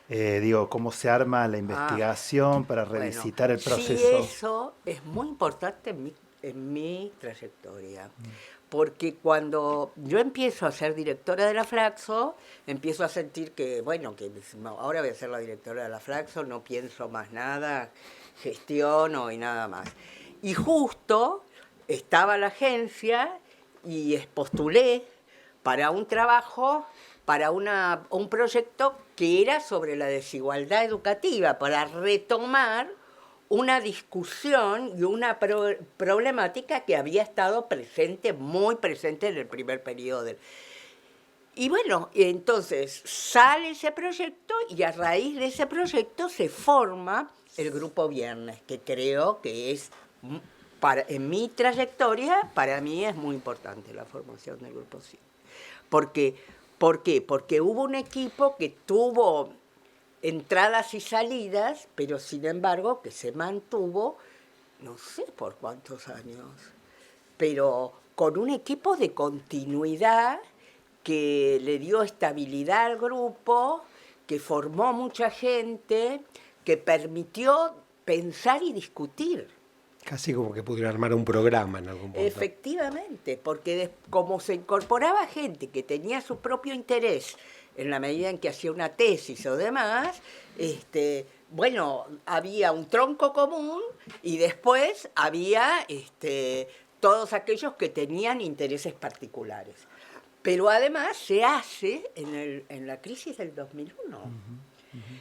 Digo, ¿cómo se arma la investigación para Bueno, revisitar el sí, proceso? eso es muy importante en mi trayectoria. Porque cuando yo empiezo a ser directora de la Flaxo, empiezo a sentir que, bueno, que ahora voy a ser la directora de la Flaxo, no pienso más nada, gestiono y nada más. Y justo estaba la agencia y postulé para un trabajo, para un proyecto que era sobre la desigualdad educativa, para retomar una discusión y una problemática que había estado presente, muy presente en el primer periodo y bueno, entonces sale ese proyecto y a raíz de ese proyecto se forma el Grupo Viernes, que creo que es, en mi trayectoria, para mí es muy importante la formación del Grupo Viernes. ¿Por qué? Porque hubo un equipo que tuvo entradas y salidas, pero sin embargo que se mantuvo, no sé por cuántos años, pero con un equipo de continuidad que le dio estabilidad al grupo, que formó mucha gente, que permitió pensar y discutir. Casi como que pudieron armar un programa en algún punto. Efectivamente, porque como se incorporaba gente que tenía su propio interés en la medida en que hacía una tesis o demás, bueno, había un tronco común y después había todos aquellos que tenían intereses particulares. Pero además se hace en la crisis del 2001.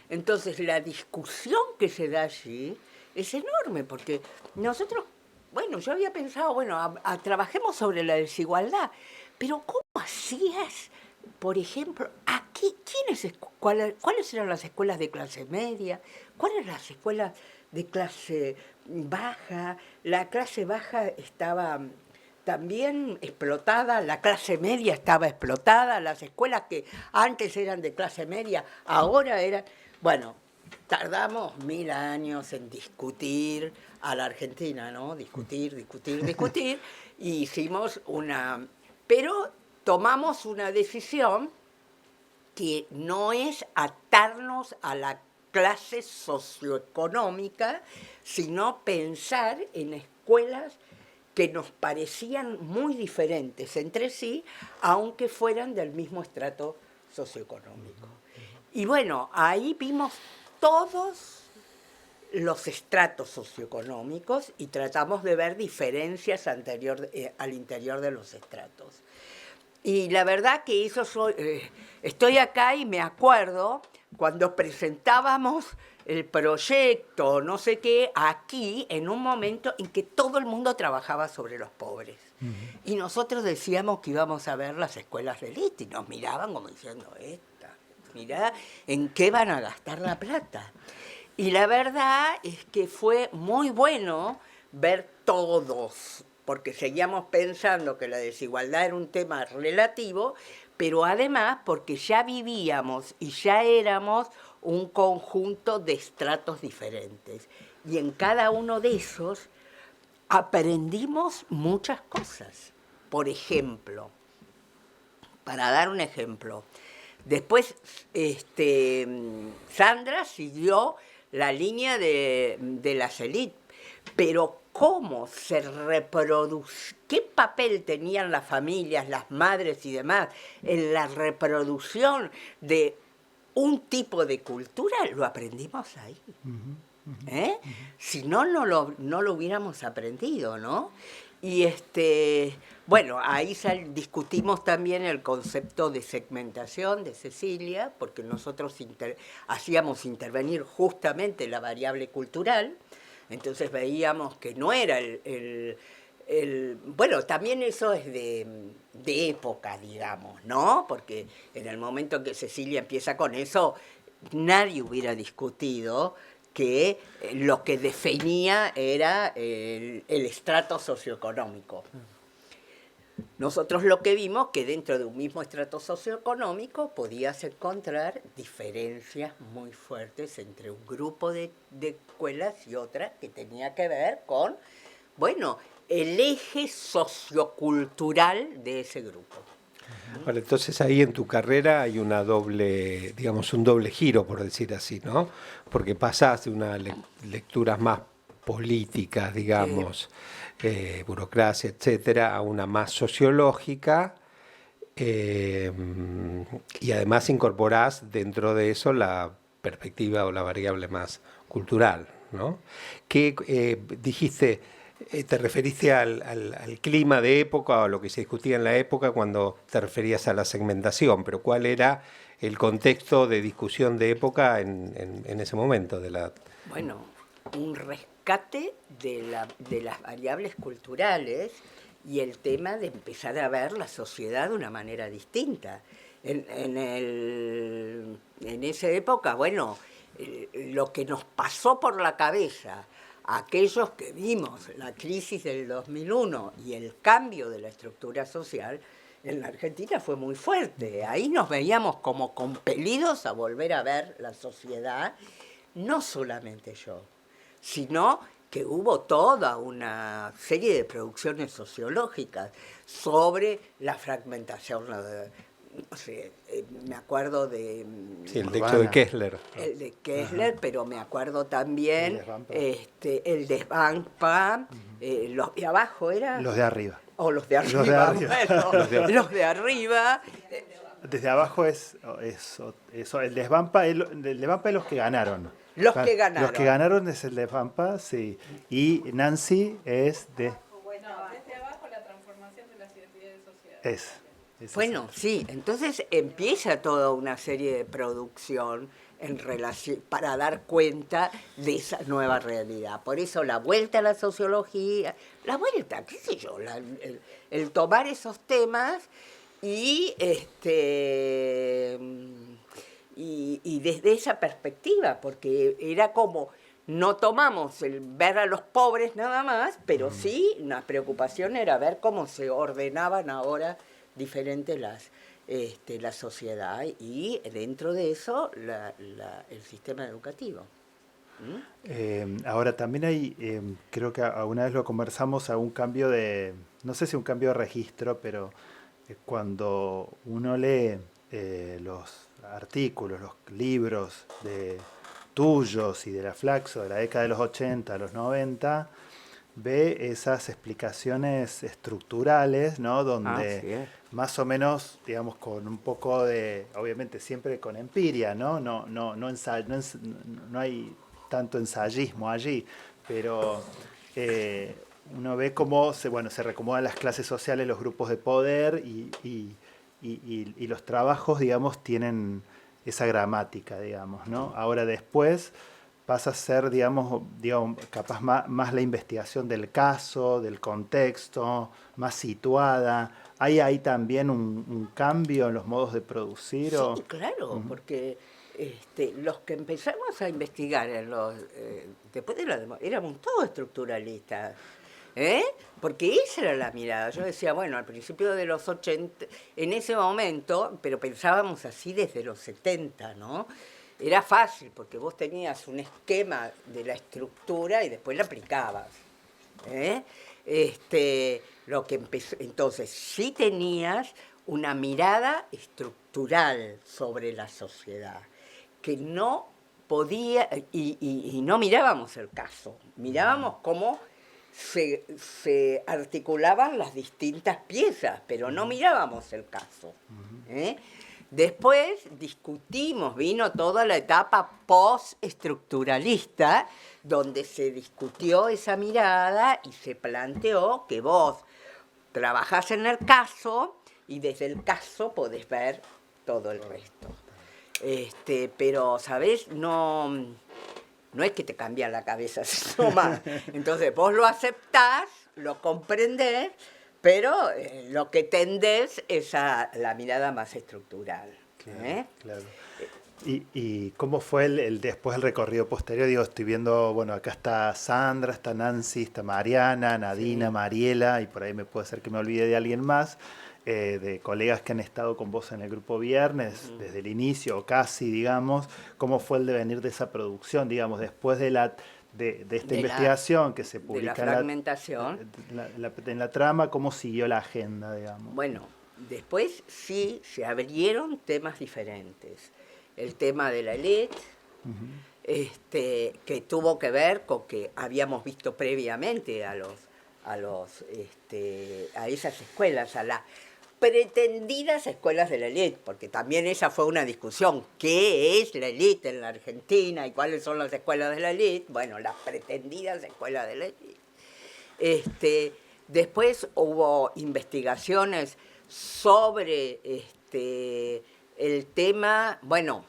Entonces la discusión que se da allí es enorme, porque nosotros, bueno, yo había pensado, bueno, trabajemos sobre la desigualdad, pero ¿cómo hacías, por ejemplo, aquí, cuáles eran las escuelas de clase media, cuáles eran las escuelas de clase baja? La clase baja estaba también explotada, la clase media estaba explotada, las escuelas que antes eran de clase media, ahora eran... Bueno, tardamos 1000 años en discutir a la Argentina, ¿no? Discutir, y hicimos pero tomamos una decisión que no es atarnos a la clase socioeconómica, sino pensar en escuelas que nos parecían muy diferentes entre sí, aunque fueran del mismo estrato socioeconómico. Y bueno, ahí vimos todos los estratos socioeconómicos y tratamos de ver diferencias al interior de los estratos. Y la verdad que estoy acá y me acuerdo cuando presentábamos el proyecto, no sé qué, aquí, en un momento en que todo el mundo trabajaba sobre los pobres. Y nosotros decíamos que íbamos a ver las escuelas de élite y nos miraban como diciendo, mirá, ¿en qué van a gastar la plata? Y la verdad es que fue muy bueno ver todos, porque seguíamos pensando que la desigualdad era un tema relativo, pero además porque ya vivíamos y ya éramos un conjunto de estratos diferentes. Y en cada uno de esos aprendimos muchas cosas. Por ejemplo, para dar un ejemplo, después Sandra siguió la línea de las élites, pero cómo se reproduce, qué papel tenían las familias, las madres y demás en la reproducción de un tipo de cultura, lo aprendimos ahí. Si no, no lo hubiéramos aprendido, ¿no? Y bueno, ahí discutimos también el concepto de segmentación de Cecilia, porque nosotros hacíamos intervenir justamente la variable cultural, entonces veíamos que no era Bueno, también eso es de época, digamos, ¿no? Porque en el momento en que Cecilia empieza con eso, nadie hubiera discutido que lo que definía era el estrato socioeconómico. Nosotros lo que vimos que dentro de un mismo estrato socioeconómico podías encontrar diferencias muy fuertes entre un grupo de escuelas y otras que tenía que ver con, bueno, el eje sociocultural de ese grupo. Bueno, entonces ahí en tu carrera hay una doble, digamos, un doble giro, por decir así, ¿no? Porque pasás de unas lecturas más políticas, digamos, burocracia, etcétera, a una más sociológica, y además incorporás dentro de eso la perspectiva o la variable más cultural, ¿no? ¿Qué dijiste? ¿Te referiste al clima de época o a lo que se discutía en la época cuando te referías a la segmentación? Pero ¿cuál era el contexto de discusión de época en ese momento? Bueno, un rescate de las variables culturales y el tema de empezar a ver la sociedad de una manera distinta. En esa época, bueno, lo que nos pasó por la cabeza, aquellos que vimos la crisis del 2001 y el cambio de la estructura social, en la Argentina fue muy fuerte. Ahí nos veíamos como compelidos a volver a ver la sociedad, no solamente yo, sino que hubo toda una serie de producciones sociológicas sobre la fragmentación. No sé, me acuerdo de... Sí, el texto de Kessler. El de Kessler, pero me acuerdo también el desvampa, los de abajo era... Los de arriba. O los de arriba. Bueno, los de arriba. Desde abajo es eso. El desvampa es los que ganaron. Los que ganaron. Los que ganaron es el desvampa, sí. Y Nancy es de... Desde abajo la transformación de las identidades sociales. Bueno, sí, entonces empieza toda una serie de producción en relación para dar cuenta de esa nueva realidad. Por eso la vuelta a la sociología, qué sé yo, el tomar esos temas y y desde esa perspectiva, porque era como no tomamos el ver a los pobres nada más, pero sí una preocupación era ver cómo se ordenaban ahora diferentes la sociedad y dentro de eso el sistema educativo. Ahora también hay, creo que alguna vez lo conversamos, a un cambio no sé si un cambio de registro, pero cuando uno lee los artículos, los libros tuyos y de la Flaxo de la década de los 80, los 90, ve esas explicaciones estructurales, ¿no? Donde más o menos, digamos, con un poco de, obviamente siempre con empiria, ¿no? No hay tanto ensayismo allí, pero uno ve cómo se reacomodan las clases sociales, los grupos de poder y los trabajos, digamos, tienen esa gramática, digamos, ¿no? Ahora después pasa a ser, digamos capaz más la investigación del caso, del contexto, más situada. ¿Hay también un cambio en los modos de producir? Sí, claro, porque los que empezamos a investigar después de éramos todos estructuralistas. Porque esa era la mirada. Yo decía, bueno, al principio de los 80, en ese momento, pero pensábamos así desde los 70, ¿no? Era fácil, porque vos tenías un esquema de la estructura y después la aplicabas. Entonces, sí tenías una mirada estructural sobre la sociedad, que no podía, y no mirábamos el caso, mirábamos cómo se articulaban las distintas piezas, pero no mirábamos el caso. Después discutimos, vino toda la etapa postestructuralista, donde se discutió esa mirada y se planteó que vos trabajás en el caso y desde el caso podés ver todo el resto. Pero, ¿sabés? No... no es que te cambia la cabeza, sino más. Entonces vos lo aceptás, lo comprendés, pero lo que tendés es a la mirada más estructural. Claro, claro. ¿Y cómo fue después el recorrido posterior? Digo, estoy viendo, bueno, acá está Sandra, está Nancy, está Mariana, Nadina, Sí. Mariela, y por ahí me puede ser que me olvide de alguien más, de colegas que han estado con vos en el grupo Viernes, desde el inicio, o casi, digamos. ¿Cómo fue el devenir de esa producción, digamos, después de esta investigación que se De la publica fragmentación. en la trama? ¿Cómo siguió la agenda, digamos? Bueno, después sí se abrieron temas diferentes. El tema de la élite, que tuvo que ver con que habíamos visto previamente a esas escuelas, a las pretendidas escuelas de la élite, porque también esa fue una discusión. ¿Qué es la élite en la Argentina y cuáles son las escuelas de la élite? Bueno, las pretendidas escuelas de la élite. Después hubo investigaciones sobre el tema, bueno,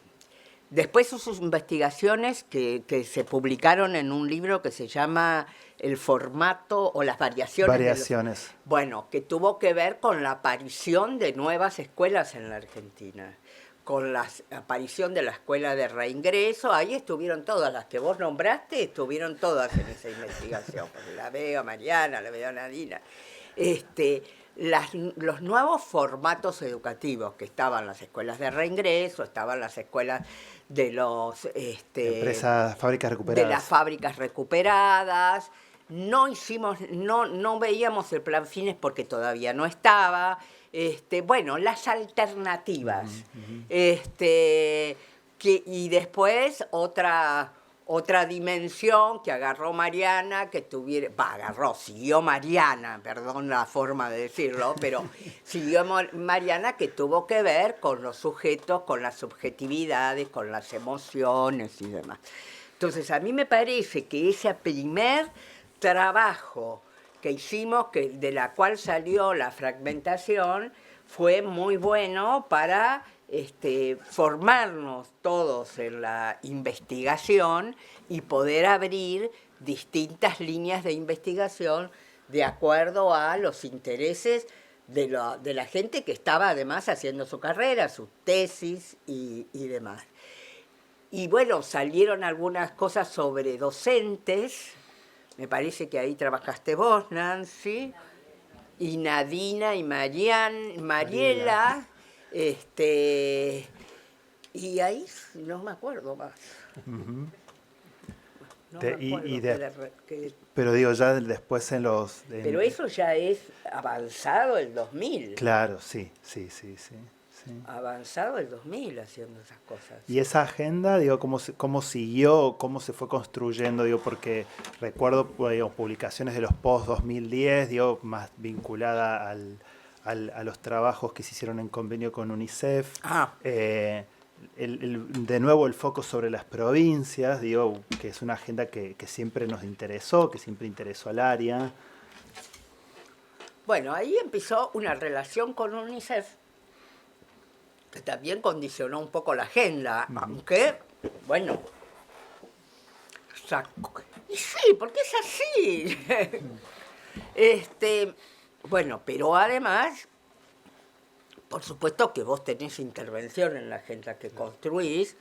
después sus investigaciones que se publicaron en un libro que se llama El formato o las variaciones. Bueno, que tuvo que ver con la aparición de nuevas escuelas en la Argentina, con la aparición de la escuela de reingreso. Ahí estuvieron todas las que vos nombraste, estuvieron todas en esa investigación, porque la veo a Mariana, la veo a Nadina. Los nuevos formatos educativos, que estaban las escuelas de reingreso, estaban las escuelas de los Empresas, fábricas recuperadas. de las fábricas recuperadas. No veíamos el plan Fines porque todavía no estaba. Bueno, las alternativas. Y después otra dimensión que agarró Mariana, siguió Mariana, perdón la forma de decirlo, pero siguió Mariana, que tuvo que ver con los sujetos, con las subjetividades, con las emociones y demás. Entonces, a mí me parece que ese primer trabajo que hicimos, de la cual salió la fragmentación, fue muy bueno para formarnos todos en la investigación y poder abrir distintas líneas de investigación de acuerdo a los intereses de la gente que estaba además haciendo su carrera, sus tesis y demás. Y bueno, salieron algunas cosas sobre docentes, me parece que ahí trabajaste vos, Nancy, y Nadina y Mariela. Y ahí no me acuerdo más. No me acuerdo pero digo, ya después pero eso ya es avanzado el 2000. Claro, sí. Avanzado el 2000 haciendo esas cosas. Y esa agenda, digo, cómo siguió, cómo se fue construyendo, digo, porque recuerdo publicaciones de los post-2010, digo, más vinculada a los trabajos que se hicieron en convenio con UNICEF. De nuevo el foco sobre las provincias, digo, que es una agenda que siempre nos interesó, que siempre interesó al área. Bueno, ahí empezó una relación con UNICEF que también condicionó un poco la agenda, aunque, bueno, y sí, porque es así. Bueno, pero además, por supuesto que vos tenés intervención en la agenda que construís,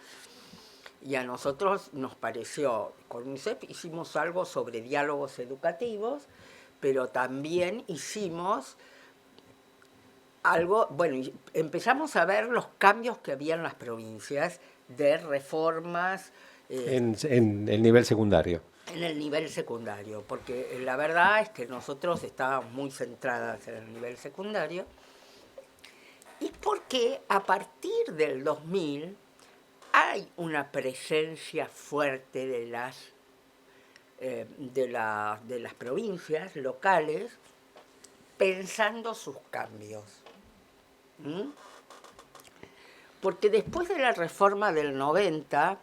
y a nosotros nos pareció, con UNICEF hicimos algo sobre diálogos educativos, pero también hicimos algo, bueno, empezamos a ver los cambios que había en las provincias de reformas. En el nivel secundario. En el nivel secundario, porque la verdad es que nosotros estábamos muy centradas en el nivel secundario, y porque a partir del 2000 hay una presencia fuerte de las provincias locales pensando sus cambios. Porque después de la reforma del 90,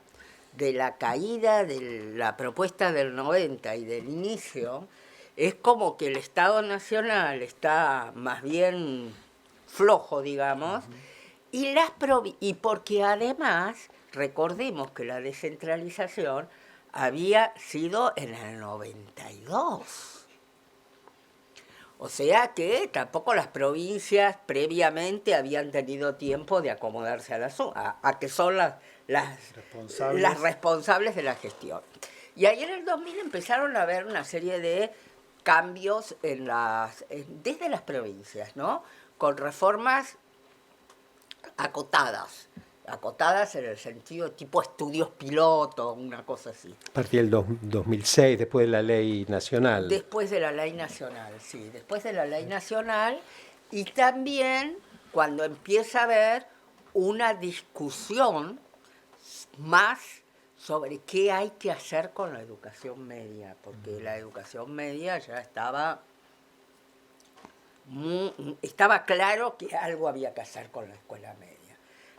de la caída de la propuesta del 90 y del inicio, es como que el Estado Nacional está más bien flojo, digamos, y porque además, recordemos que la descentralización había sido en el 92. O sea que tampoco las provincias previamente habían tenido tiempo de acomodarse a que son las responsables de la gestión. Y ahí en el 2000 empezaron a haber una serie de cambios desde las provincias, ¿no? Con reformas acotadas en el sentido tipo estudios piloto, una cosa así. A partir del 2006, después de la ley nacional. Después de la ley nacional, sí, después de la ley nacional, y también cuando empieza a haber una discusión más sobre qué hay que hacer con la educación media, porque la educación media ya estaba claro que algo había que hacer con la escuela media.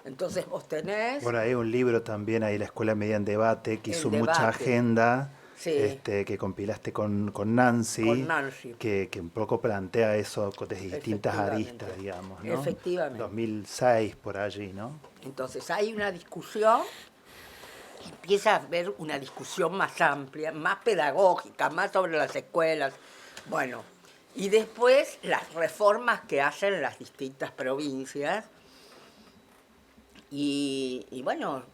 Entonces vos tenés... Bueno, hay un libro también ahí, La Escuela Media en Debate, que hizo mucha agenda, sí, que compilaste con Nancy, con Nancy. Que un poco plantea eso desde distintas aristas, digamos, ¿no? Efectivamente. 2006, por allí, ¿no? Entonces hay una discusión, empieza a haber una discusión más amplia, más pedagógica, más sobre las escuelas, bueno, y después las reformas que hacen las distintas provincias. Y bueno,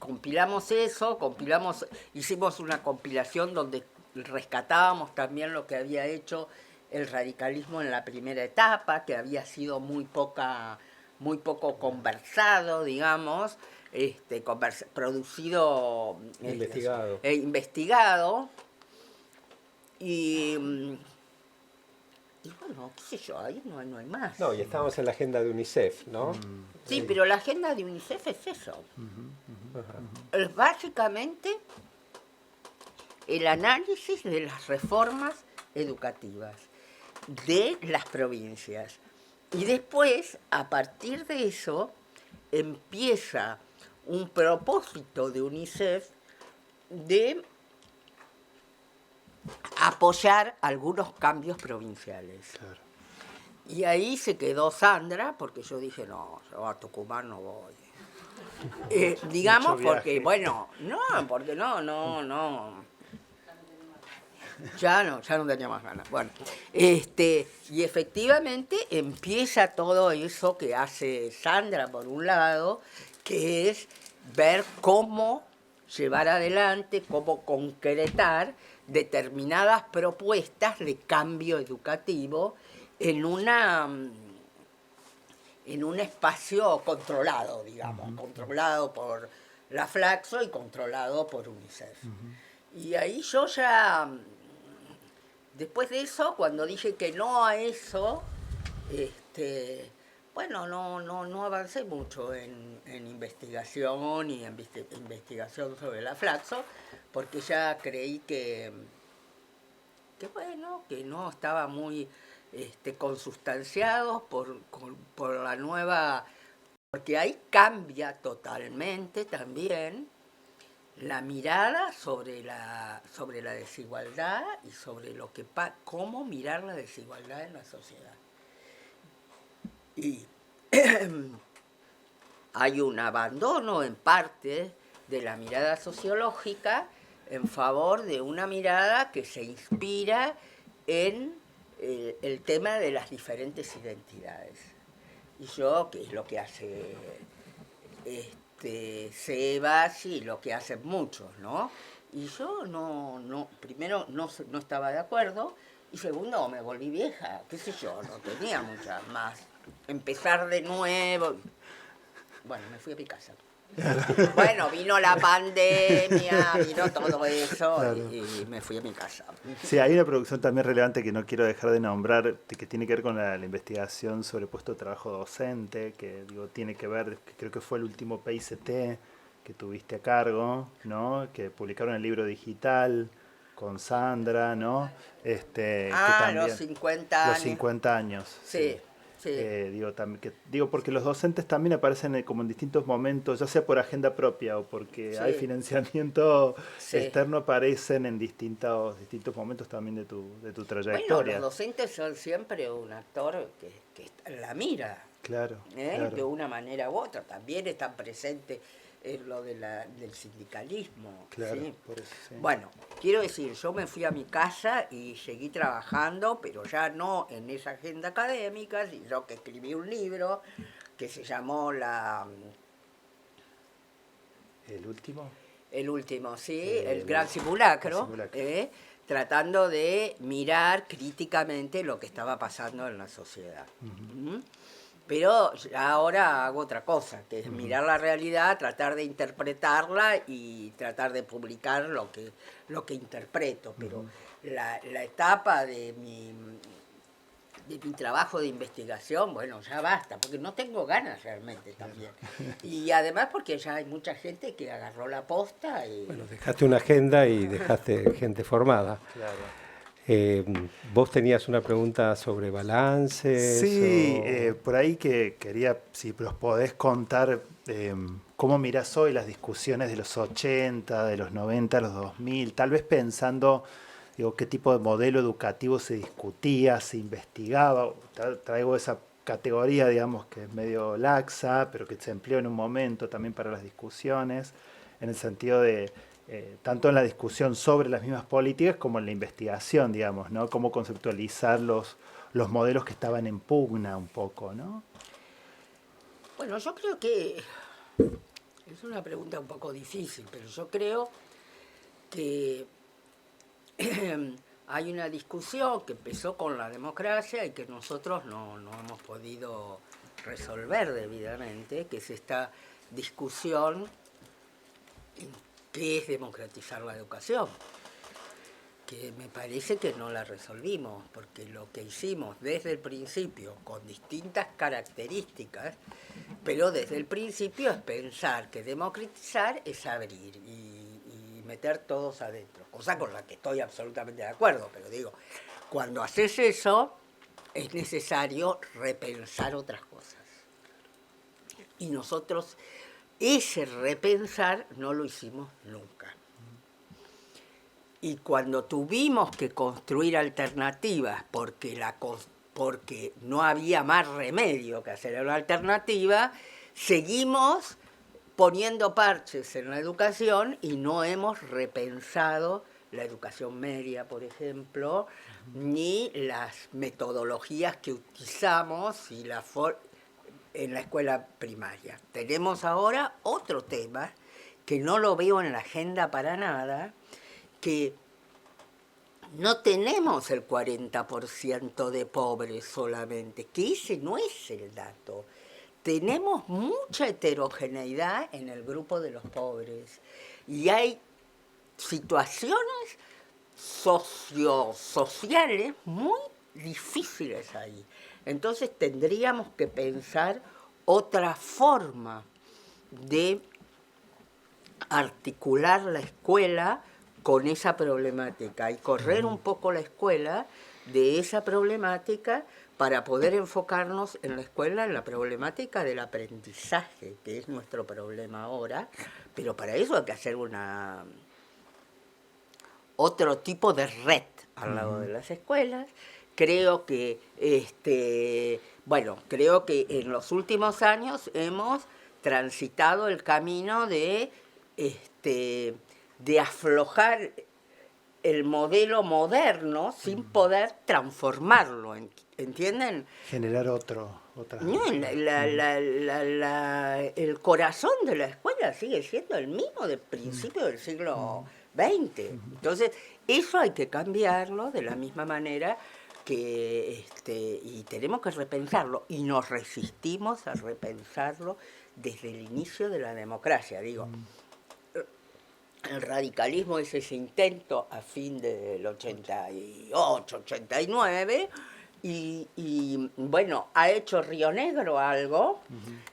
hicimos una compilación donde rescatábamos también lo que había hecho el radicalismo en la primera etapa, que había sido muy poco conversado, digamos, producido, investigado. Y bueno, qué sé yo, ahí no hay más. No, y estábamos en la agenda de UNICEF, ¿no? Sí, pero la agenda de UNICEF es eso. Es básicamente el análisis de las reformas educativas de las provincias. Y después, a partir de eso, empieza un propósito de UNICEF de apoyar algunos cambios provinciales. Claro. Y ahí se quedó Sandra, porque yo dije, no, yo a Tucumán no voy. Digamos, porque, bueno, no, porque no. Ya no tenía más ganas. Bueno, y efectivamente empieza todo eso que hace Sandra, por un lado, que es ver cómo llevar adelante, cómo concretar determinadas propuestas de cambio educativo en un espacio controlado, digamos, controlado por la Flaxo y controlado por UNICEF. Y ahí yo ya, después de eso, cuando dije que no a eso, bueno, no avancé mucho en investigación y en investigación sobre la Flaxo, porque ya creí que bueno, que no estaba muy consustanciado por la nueva, porque ahí cambia totalmente también la mirada sobre la desigualdad y sobre cómo mirar la desigualdad en la sociedad. Y hay un abandono en parte de la mirada sociológica en favor de una mirada que se inspira en el tema de las diferentes identidades. Y yo, que es lo que hace Sebas y lo que hacen muchos, ¿no? Y yo primero no estaba de acuerdo, y segundo me volví vieja, qué sé yo, no tenía muchas más. Empezar de nuevo. Bueno, me fui a mi casa. Bueno, vino la pandemia, vino todo eso, claro. y me fui a mi casa. Sí, hay una producción también relevante que no quiero dejar de nombrar, que tiene que ver con la investigación sobre puesto de trabajo docente, que tiene que ver, que creo que fue el último PICT que tuviste a cargo, ¿no? Que publicaron el libro digital con Sandra, ¿no? Que también, los 50 años. Los 50 años. Sí. Sí. Porque los docentes también aparecen como en distintos momentos, ya sea por agenda propia o porque hay financiamiento externo, aparecen en distintos momentos también de tu trayectoria. Bueno, los docentes son siempre un actor que está en la mira. Claro, claro. De una manera u otra. También están presentes en lo del sindicalismo. Claro, ¿sí? por eso, sí. Bueno, quiero decir, yo me fui a mi casa y seguí trabajando, pero ya no en esa agenda académica, sino que escribí un libro que se llamó ¿El último? El último, sí, El el Gran Simulacro, el simulacro. tratando de mirar críticamente lo que estaba pasando en la sociedad. ¿Mm? Pero ya ahora hago otra cosa, que es mirar la realidad, tratar de interpretarla y tratar de publicar lo que interpreto. Pero la etapa de mi trabajo de investigación, bueno, ya basta, porque no tengo ganas realmente también. Y además porque ya hay mucha gente que agarró la posta y... Bueno, dejaste una agenda y dejaste gente formada. Claro. Vos tenías una pregunta sobre balances. Sí, o... por ahí que quería, si los podés contar, cómo mirás hoy las discusiones de los 80, de los 90, los 2000, tal vez pensando, digo, qué tipo de modelo educativo se discutía, se investigaba. Traigo esa categoría, digamos, que es medio laxa, pero que se empleó en un momento también para las discusiones, en el sentido de, tanto en la discusión sobre las mismas políticas como en la investigación, digamos, ¿no? Cómo conceptualizar los modelos que estaban en pugna un poco, ¿no? Bueno, yo creo que es una pregunta un poco difícil, pero yo creo que hay una discusión que empezó con la democracia y que nosotros no hemos podido resolver debidamente, que es esta discusión que es democratizar la educación, que me parece que no la resolvimos, porque lo que hicimos desde el principio, con distintas características, pero desde el principio es pensar que democratizar es abrir y meter todos adentro, cosa con la que estoy absolutamente de acuerdo, pero digo, cuando haces eso es necesario repensar otras cosas. Y nosotros ese repensar no lo hicimos nunca. Y cuando tuvimos que construir alternativas porque no había más remedio que hacer una alternativa, seguimos poniendo parches en la educación y no hemos repensado la educación media, por ejemplo, ni las metodologías que utilizamos y en la escuela primaria. Tenemos ahora otro tema que no lo veo en la agenda para nada, que no tenemos el 40% de pobres solamente, que ese no es el dato. Tenemos mucha heterogeneidad en el grupo de los pobres y hay situaciones sociales muy difíciles ahí. Entonces tendríamos que pensar otra forma de articular la escuela con esa problemática y correr un poco la escuela de esa problemática para poder enfocarnos en la escuela en la problemática del aprendizaje, que es nuestro problema ahora, pero para eso hay que hacer otro tipo de red al lado de las escuelas. Creo que creo que en los últimos años hemos transitado el camino de aflojar el modelo moderno sin poder transformarlo, ¿entienden? Generar otra. No, el corazón de la escuela sigue siendo el mismo del principio del siglo XX. Entonces, eso hay que cambiarlo de la misma manera que y tenemos que repensarlo y nos resistimos a repensarlo desde el inicio de la democracia, digo. El radicalismo es ese intento a fin del 88, 89, y bueno, ha hecho Río Negro algo,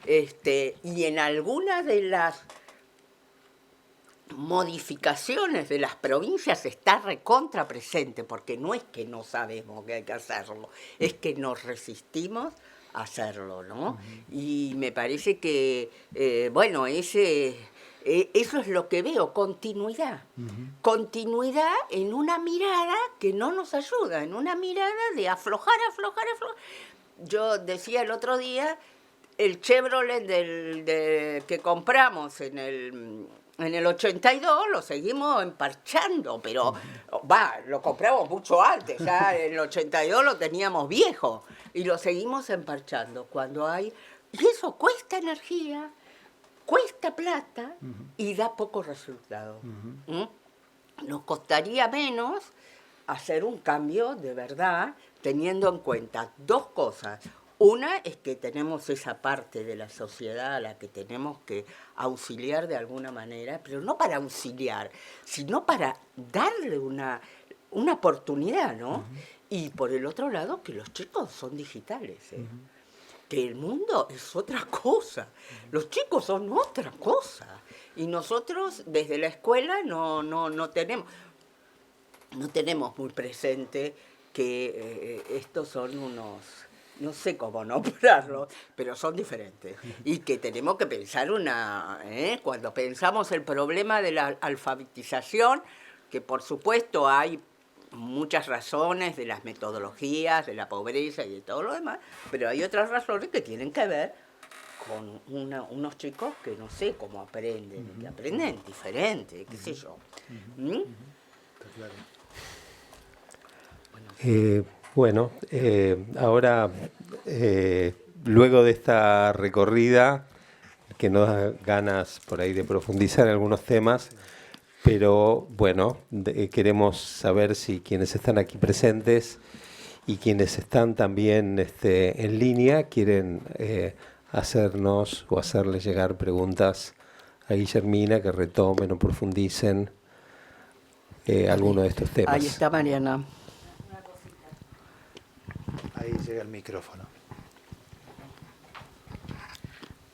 y en algunas de las modificaciones de las provincias está recontra presente, porque no es que no sabemos que hay que hacerlo, es que nos resistimos a hacerlo, ¿no? Y me parece que, eso es lo que veo, continuidad. Continuidad en una mirada que no nos ayuda, en una mirada de aflojar. Yo decía el otro día, el Chevrolet que compramos en el 82 lo seguimos emparchando, pero lo compramos mucho antes, ya en el 82 lo teníamos viejo y lo seguimos emparchando y eso cuesta energía, cuesta plata y da poco resultado. ¿Mm? Nos costaría menos hacer un cambio de verdad, teniendo en cuenta dos cosas. Una es que tenemos esa parte de la sociedad a la que tenemos que auxiliar de alguna manera, pero no para auxiliar, sino para darle una oportunidad, ¿no? Y por el otro lado, que los chicos son digitales, que el mundo es otra cosa, los chicos son otra cosa. Y nosotros desde la escuela no tenemos muy presente que estos son unos, no sé cómo nombrarlos, pero son diferentes. Y que tenemos que pensar cuando pensamos el problema de la alfabetización, que por supuesto hay muchas razones de las metodologías, de la pobreza y de todo lo demás, pero hay otras razones que tienen que ver con unos chicos que no sé cómo aprenden, que aprenden diferente, qué sé yo. Está claro. Ahora, luego de esta recorrida, que nos da ganas por ahí de profundizar en algunos temas, pero bueno, queremos saber si quienes están aquí presentes y quienes están también en línea quieren hacernos o hacerle llegar preguntas a Guillermina, que retomen o profundicen alguno de estos temas. Ahí está Mariana. Ahí llega el micrófono.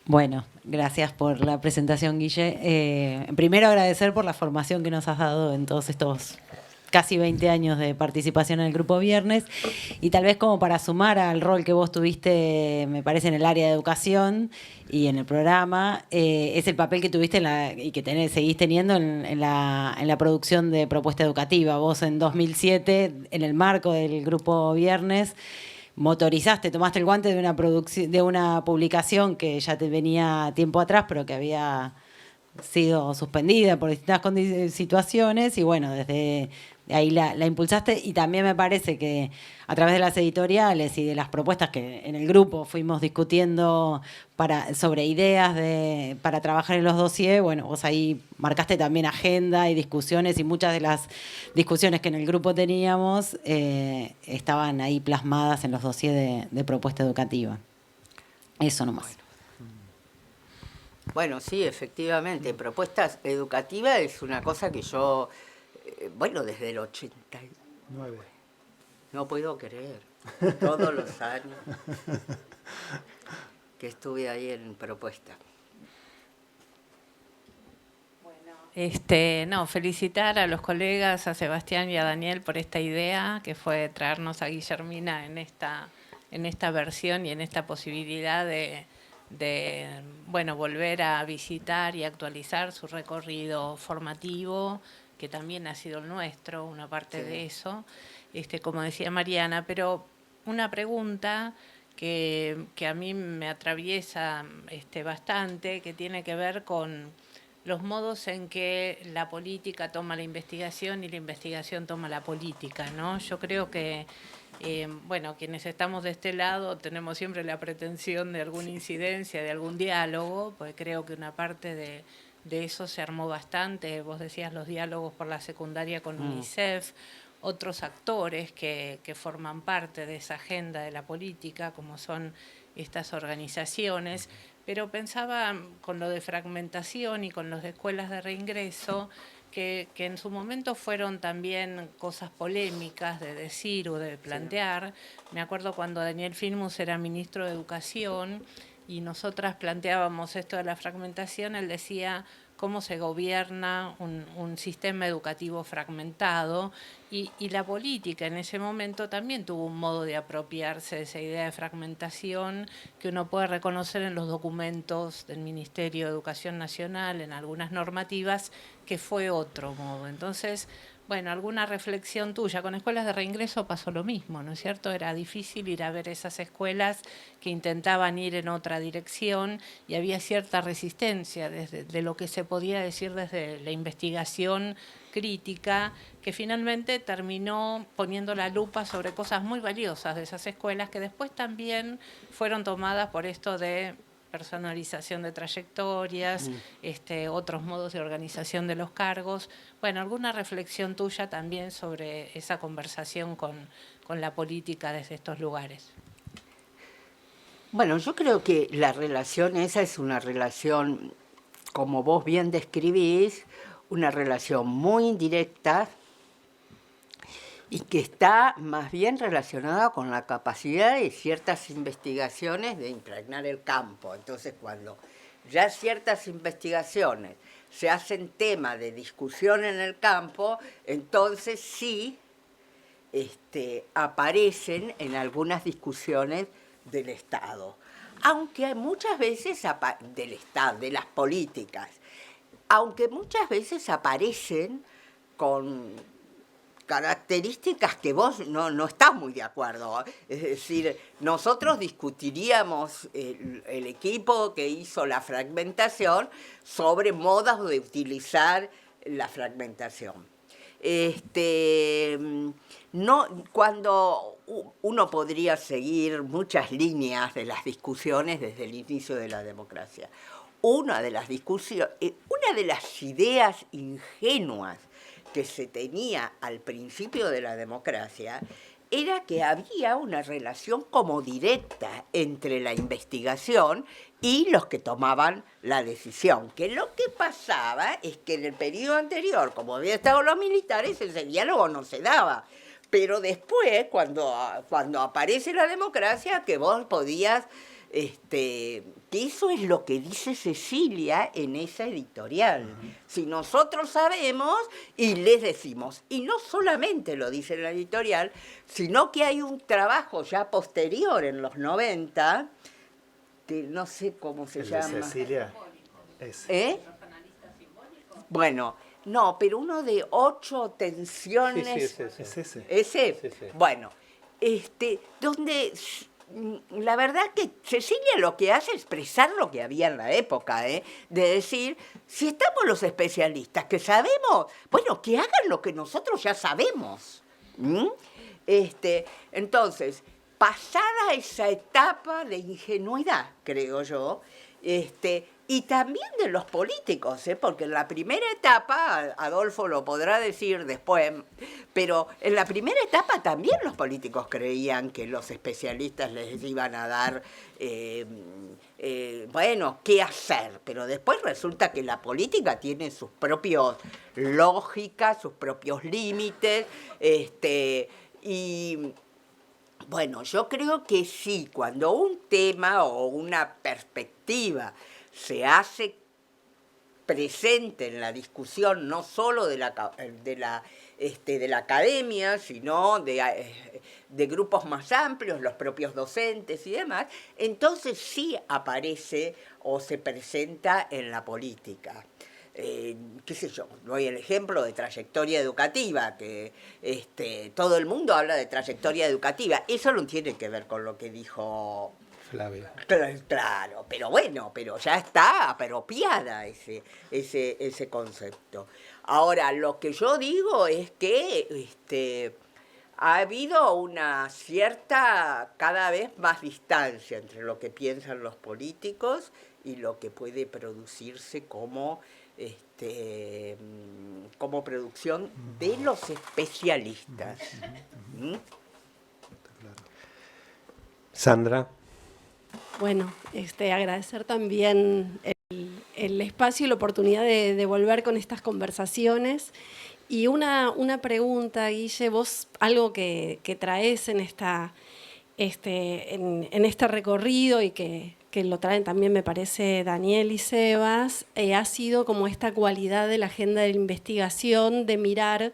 Bueno, gracias por la presentación, Guille. Primero agradecer por la formación que nos has dado en todos estos casi 20 años de participación en el Grupo Viernes, y tal vez como para sumar al rol que vos tuviste, me parece, en el área de educación y en el programa, es el papel que tuviste y que seguís teniendo en la producción de propuesta educativa. Vos en 2007, en el marco del Grupo Viernes, tomaste el guante de una publicación que ya te venía tiempo atrás, pero que había sido suspendida por distintas situaciones, y bueno, desde ahí la impulsaste, y también me parece que a través de las editoriales y de las propuestas que en el grupo fuimos discutiendo sobre ideas para trabajar en los dossiers, bueno, vos ahí marcaste también agenda y discusiones, y muchas de las discusiones que en el grupo teníamos estaban ahí plasmadas en los dossiers de propuesta educativa. Eso nomás. Bueno, sí, efectivamente, propuestas educativas es una cosa que yo, desde el 89, no puedo creer, todos los años que estuve ahí en propuesta. Felicitar a los colegas, a Sebastián y a Daniel por esta idea que fue traernos a Guillermina en esta versión y en esta posibilidad de volver a visitar y actualizar su recorrido formativo, que también ha sido el nuestro, una parte de eso, como decía Mariana. Pero una pregunta que a mí me atraviesa bastante, que tiene que ver con los modos en que la política toma la investigación y la investigación toma la política, ¿no? Yo creo que quienes estamos de este lado tenemos siempre la pretensión de alguna incidencia, de algún diálogo, pues creo que una parte de eso se armó bastante. Vos decías los diálogos por la secundaria con UNICEF, otros actores que forman parte de esa agenda de la política, como son estas organizaciones. Pero pensaba con lo de fragmentación y con los de escuelas de reingreso, que en su momento fueron también cosas polémicas de decir o de plantear. Me acuerdo cuando Daniel Filmus era ministro de Educación y nosotras planteábamos esto de la fragmentación, él decía cómo se gobierna un sistema educativo fragmentado, y la política en ese momento también tuvo un modo de apropiarse de esa idea de fragmentación que uno puede reconocer en los documentos del Ministerio de Educación Nacional, en algunas normativas, que fue otro modo. Entonces, bueno, alguna reflexión tuya. Con escuelas de reingreso pasó lo mismo, ¿no es cierto? Era difícil ir a ver esas escuelas que intentaban ir en otra dirección y había cierta resistencia de lo que se podía decir desde la investigación crítica, que finalmente terminó poniendo la lupa sobre cosas muy valiosas de esas escuelas que después también fueron tomadas por esto de personalización de trayectorias, otros modos de organización de los cargos. Bueno, ¿alguna reflexión tuya también sobre esa conversación con la política desde estos lugares? Bueno, yo creo que la relación esa es una relación, como vos bien describís, una relación muy indirecta y que está más bien relacionada con la capacidad de ciertas investigaciones de impregnar el campo. Entonces, cuando ya ciertas investigaciones se hacen tema de discusión en el campo, entonces sí aparecen en algunas discusiones del Estado. Aunque muchas veces del Estado, de las políticas, aunque muchas veces aparecen con características que vos no estás muy de acuerdo. Es decir, nosotros discutiríamos el equipo que hizo la fragmentación sobre modos de utilizar la fragmentación. Cuando uno podría seguir muchas líneas de las discusiones desde el inicio de la democracia. Una de las ideas ingenuas que se tenía al principio de la democracia era que había una relación como directa entre la investigación y los que tomaban la decisión. Que lo que pasaba es que en el periodo anterior, como habían estado los militares, ese diálogo no se daba. Pero después, cuando aparece la democracia, que vos podías... que eso es lo que dice Cecilia en esa editorial. Si nosotros sabemos y les decimos, y no solamente lo dice en la editorial, sino que hay un trabajo ya posterior en los 90, que no sé cómo se llama. De Cecilia. Bueno, no, pero uno de 8 tensiones. Sí, Es ese. ¿Ese? Sí, sí. Bueno, donde... La verdad que Cecilia lo que hace es expresar lo que había en la época, de decir, si estamos los especialistas que sabemos, bueno, que hagan lo que nosotros ya sabemos. Entonces, pasada esa etapa de ingenuidad, creo yo, y también de los políticos, porque en la primera etapa, Adolfo lo podrá decir después, pero en la primera etapa también los políticos creían que los especialistas les iban a dar, qué hacer, pero después resulta que la política tiene sus propias lógicas, sus propios límites, y... Bueno, yo creo que sí, cuando un tema o una perspectiva se hace presente en la discusión, no solo de la academia, sino de grupos más amplios, los propios docentes y demás, entonces sí aparece o se presenta en la política. Qué sé yo, doy el ejemplo de trayectoria educativa, que todo el mundo habla de trayectoria educativa. Eso no tiene que ver con lo que dijo Flavia. Claro, pero bueno, pero ya está apropiada ese concepto. Ahora, lo que yo digo es que ha habido una cierta, cada vez más distancia entre lo que piensan los políticos y lo que puede producirse como producción de los especialistas. Sandra. Bueno, agradecer también el espacio y la oportunidad de volver con estas conversaciones. Y una pregunta, Guille, vos algo que traes en este recorrido y que lo traen también, me parece, Daniel y Sebas, ha sido como esta cualidad de la agenda de la investigación, de mirar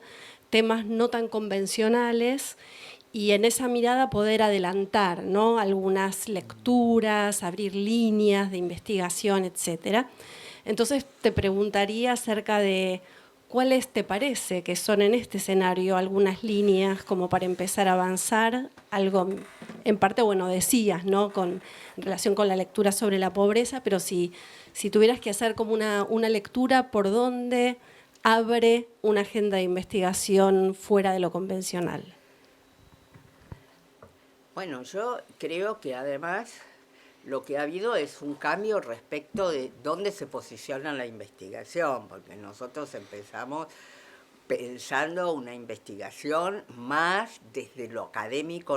temas no tan convencionales y en esa mirada poder adelantar, ¿no?, algunas lecturas, abrir líneas de investigación, etcétera. Entonces te preguntaría acerca de ¿cuáles te parece que son en este escenario algunas líneas como para empezar a avanzar? Algo, en parte, bueno, decías, ¿no? En relación con la lectura sobre la pobreza, pero si tuvieras que hacer como una lectura, ¿por dónde abre una agenda de investigación fuera de lo convencional? Bueno, yo creo que además lo que ha habido es un cambio respecto de dónde se posiciona la investigación, porque nosotros empezamos pensando una investigación más desde lo académico,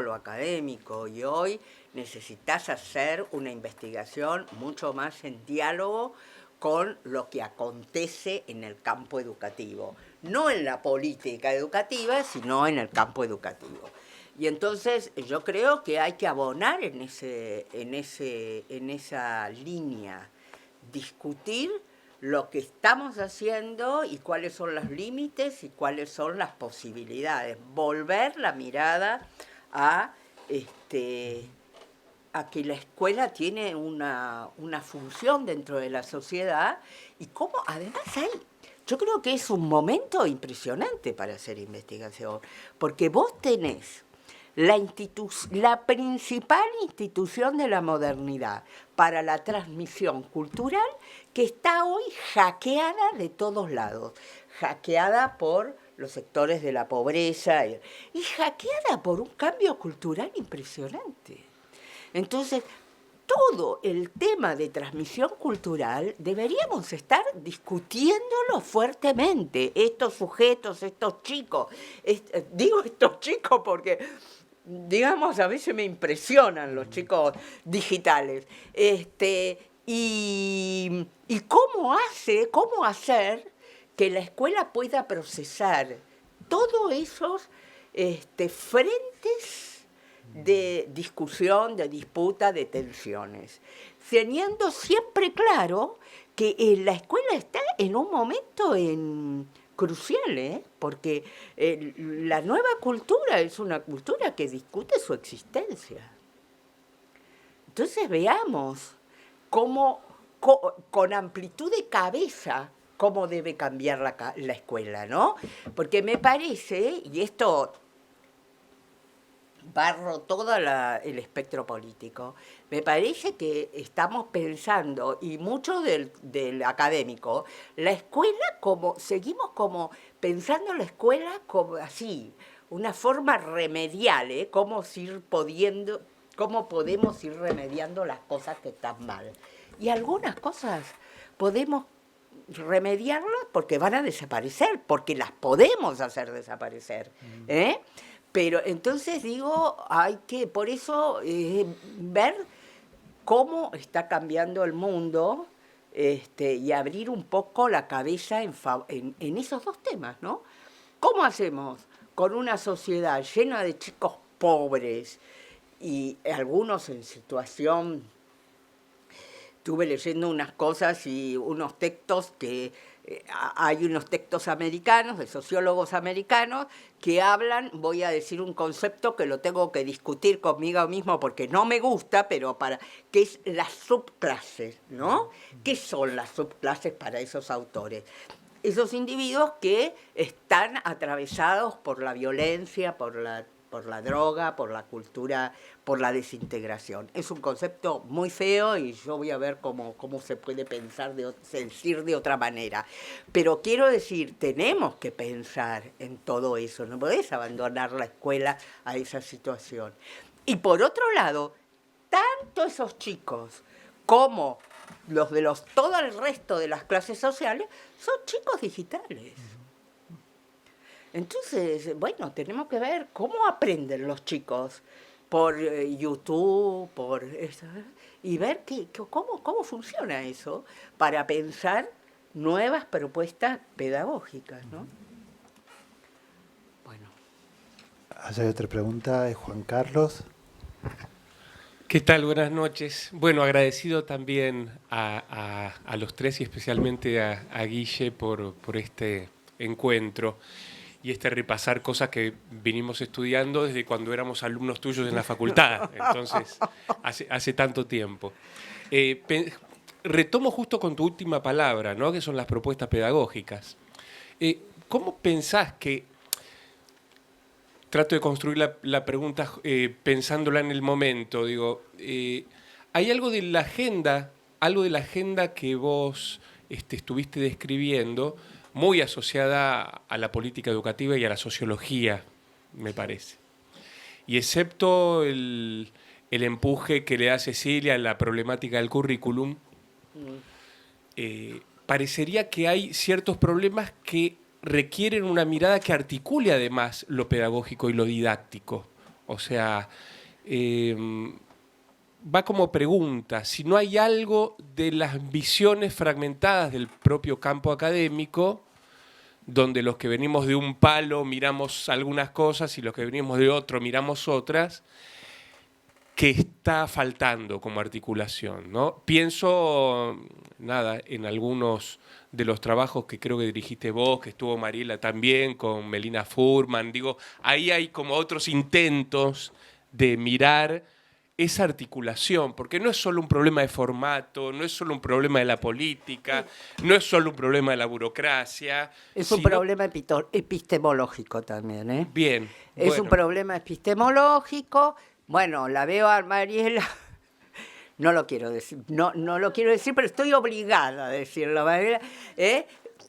y hoy necesitas hacer una investigación mucho más en diálogo con lo que acontece en el campo educativo, no en la política educativa, sino en el campo educativo. Y entonces yo creo que hay que abonar en esa línea, discutir lo que estamos haciendo y cuáles son los límites y cuáles son las posibilidades, volver la mirada a que la escuela tiene una función dentro de la sociedad y cómo además yo creo que es un momento impresionante para hacer investigación, porque vos tenés la principal institución de la modernidad para la transmisión cultural que está hoy hackeada de todos lados, hackeada por los sectores de la pobreza y hackeada por un cambio cultural impresionante. Entonces, todo el tema de transmisión cultural deberíamos estar discutiéndolo fuertemente. Estos sujetos, estos chicos, digo estos chicos porque, digamos, a veces me impresionan los chicos digitales. Y cómo hacer que la escuela pueda procesar todos esos frentes de discusión, de disputa, de tensiones, teniendo siempre claro que la escuela está en un momento crucial, porque la nueva cultura es una cultura que discute su existencia. Entonces veamos cómo, con amplitud de cabeza, cómo debe cambiar la escuela, ¿no? Porque me parece, y esto barro todo el espectro político, me parece que estamos pensando, y mucho del académico, la escuela seguimos como pensando la escuela como así, una forma remedial, cómo podemos ir remediando las cosas que están mal. Y algunas cosas podemos remediarlas porque van a desaparecer, porque las podemos hacer desaparecer, Pero entonces digo, hay que, por eso, ver cómo está cambiando el mundo y abrir un poco la cabeza en esos dos temas, ¿no? ¿Cómo hacemos con una sociedad llena de chicos pobres y algunos en situación? Estuve leyendo unas cosas y unos textos hay unos textos americanos, de sociólogos americanos, que hablan, voy a decir un concepto que lo tengo que discutir conmigo mismo porque no me gusta, pero que es las subclases, ¿no? ¿Qué son las subclases para esos autores? Esos individuos que están atravesados por la violencia, por la droga, por la cultura, por la desintegración. Es un concepto muy feo y yo voy a ver cómo se puede decir de otra manera. Pero quiero decir, tenemos que pensar en todo eso, no podés abandonar la escuela a esa situación. Y por otro lado, tanto esos chicos como todo el resto de las clases sociales son chicos digitales. Entonces, bueno, tenemos que ver cómo aprenden los chicos por YouTube, y ver cómo funciona eso para pensar nuevas propuestas pedagógicas, ¿no? Bueno. Hay otra pregunta de Juan Carlos. ¿Qué tal? Buenas noches. Bueno, agradecido también a los tres y especialmente a Guille por este encuentro y repasar cosas que vinimos estudiando desde cuando éramos alumnos tuyos en la facultad, entonces hace tanto tiempo. Retomo justo con tu última palabra, ¿no? Que son las propuestas pedagógicas. ¿Cómo pensás que... Trato de construir la pregunta pensándola en el momento. Digo, ¿hay algo de la agenda que vos estuviste describiendo, muy asociada a la política educativa y a la sociología, me parece? Y excepto el empuje que le da Cecilia a la problemática del currículum, parecería que hay ciertos problemas que requieren una mirada que articule además lo pedagógico y lo didáctico. O sea, va como pregunta, si no hay algo de las visiones fragmentadas del propio campo académico, donde los que venimos de un palo miramos algunas cosas y los que venimos de otro miramos otras, que está faltando como articulación, ¿no? Pienso, en algunos de los trabajos que creo que dirigiste vos, que estuvo Mariela también, con Melina Furman, digo, ahí hay como otros intentos de mirar esa articulación, porque no es solo un problema de formato, no es solo un problema de la política, no es solo un problema de la burocracia. Es un problema epistemológico también, ¿eh? Bien. Es un problema epistemológico. Bueno, la veo a Mariela, no lo quiero decir, no lo quiero decir, pero estoy obligada a decirlo, Mariela,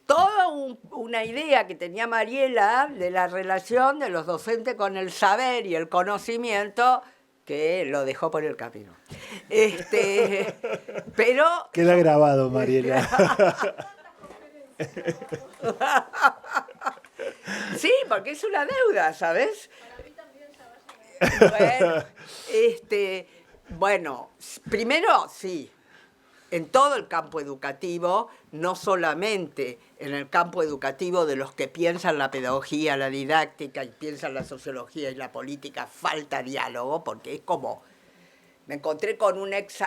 toda una idea que tenía Mariela de la relación de los docentes con el saber y el conocimiento, que lo dejó por el camino. Pero... Queda grabado, Mariela. Sí, porque es una deuda, ¿sabes? Bueno, primero sí, en todo el campo educativo, no solamente en el campo educativo de los que piensan la pedagogía, la didáctica y piensan la sociología y la política, falta diálogo, porque es como, me encontré con un ex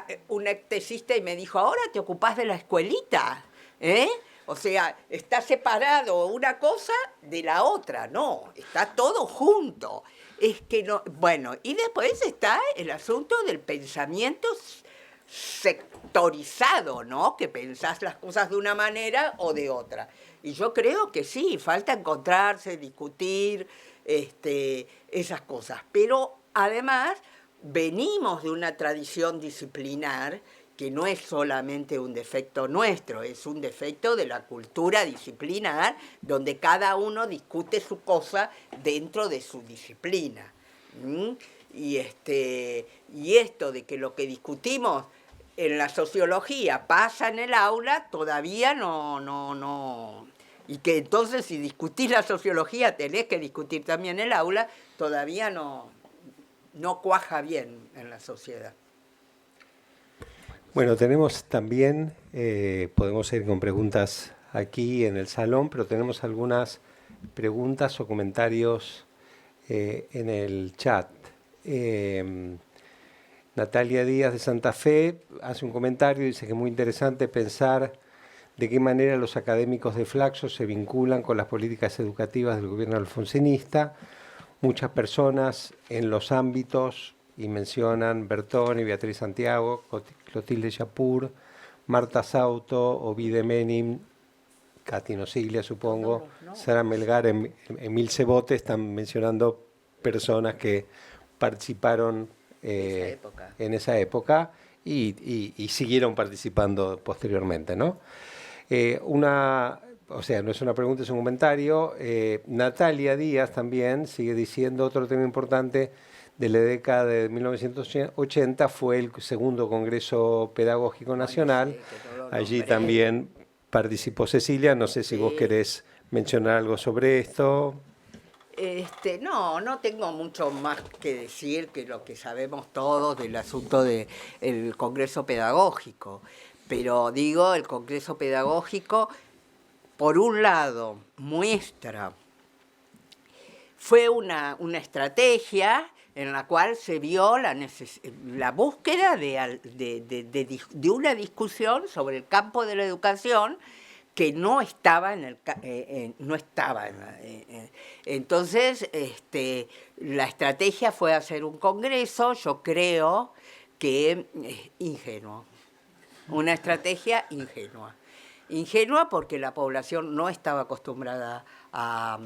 tesista y me dijo, ahora te ocupás de la escuelita, ¿eh? O sea, está separado una cosa de la otra, no, está todo junto. Es que no, bueno, y después está el asunto del pensamiento sectorizado, ¿no? Que pensás las cosas de una manera o de otra. Y yo creo que sí, falta encontrarse, discutir esas cosas. Pero además venimos de una tradición disciplinar que no es solamente un defecto nuestro, es un defecto de la cultura disciplinar, donde cada uno discute su cosa dentro de su disciplina. Y esto de que lo que discutimos en la sociología pasa en el aula, todavía no. Y que entonces si discutís la sociología tenés que discutir también el aula, todavía no cuaja bien en la sociedad. Bueno, tenemos también, podemos ir con preguntas aquí en el salón, pero tenemos algunas preguntas o comentarios en el chat. Natalia Díaz de Santa Fe hace un comentario, dice que es muy interesante pensar de qué manera los académicos de Flaxo se vinculan con las políticas educativas del gobierno alfonsinista. Muchas personas en los ámbitos, y mencionan Bertoni, Beatriz Santiago, Clotilde Yapur, Marta Sauto, Ovide Menim, Katy Nosiglia, supongo, Sara Melgar, Emil Cebote, están mencionando personas que participaron en esa época y siguieron participando posteriormente, ¿no? O sea, no es una pregunta, es un comentario. Natalia Díaz también sigue diciendo otro tema importante de la década de 1980 fue el segundo Congreso Pedagógico Nacional. Allí también participó Cecilia. No sé si vos querés mencionar algo sobre esto. No tengo mucho más que decir que lo que sabemos todos del asunto del Congreso Pedagógico. Pero digo, el Congreso Pedagógico, por un lado, muestra, fue una estrategia en la cual se vio la búsqueda de una discusión sobre el campo de la educación que no estaba entonces la estrategia fue hacer un congreso, yo creo que ingenuo, una estrategia ingenua. Ingenua porque la población no estaba acostumbrada a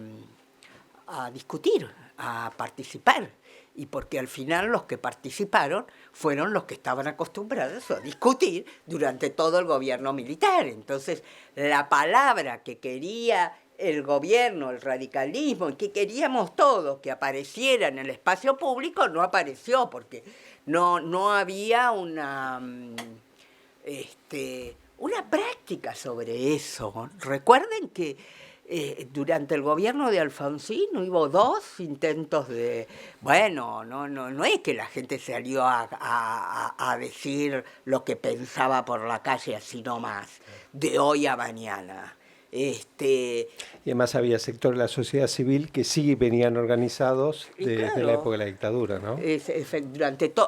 discutir, a participar. Y porque al final los que participaron fueron los que estaban acostumbrados a discutir durante todo el gobierno militar. Entonces, la palabra que quería el gobierno, el radicalismo, y que queríamos todos que apareciera en el espacio público, no apareció, porque no había una práctica sobre eso. Recuerden que durante el gobierno de Alfonsín hubo 2 intentos de... Bueno, no es que la gente salió a decir lo que pensaba por la calle así nomás, de hoy a mañana. Y además había sectores de la sociedad civil que sí venían organizados desde claro, la época de la dictadura, ¿no?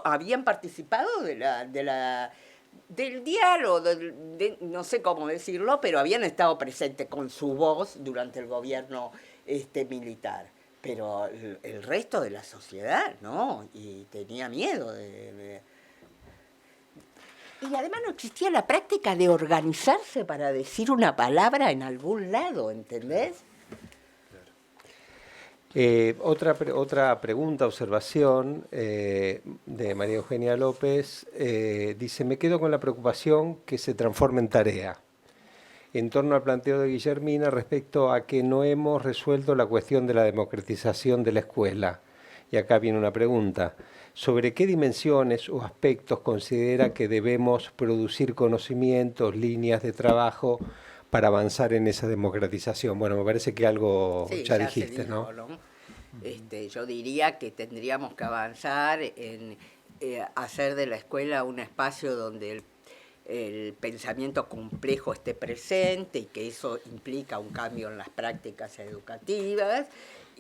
Habían participado del diálogo, no sé cómo decirlo, pero habían estado presentes con su voz durante el gobierno militar. Pero el resto de la sociedad, ¿no? Y tenía miedo Y además no existía la práctica de organizarse para decir una palabra en algún lado, ¿entendés? Otra pregunta, observación de María Eugenia López, dice, me quedo con la preocupación que se transforme en tarea, en torno al planteo de Guillermina respecto a que no hemos resuelto la cuestión de la democratización de la escuela. Y acá viene una pregunta, ¿sobre qué dimensiones o aspectos considera que debemos producir conocimientos, líneas de trabajo para avanzar en esa democratización? Bueno, me parece que algo sí, ya dijiste, dijo, ¿no? Yo diría que tendríamos que avanzar en hacer de la escuela un espacio donde el pensamiento complejo esté presente y que eso implica un cambio en las prácticas educativas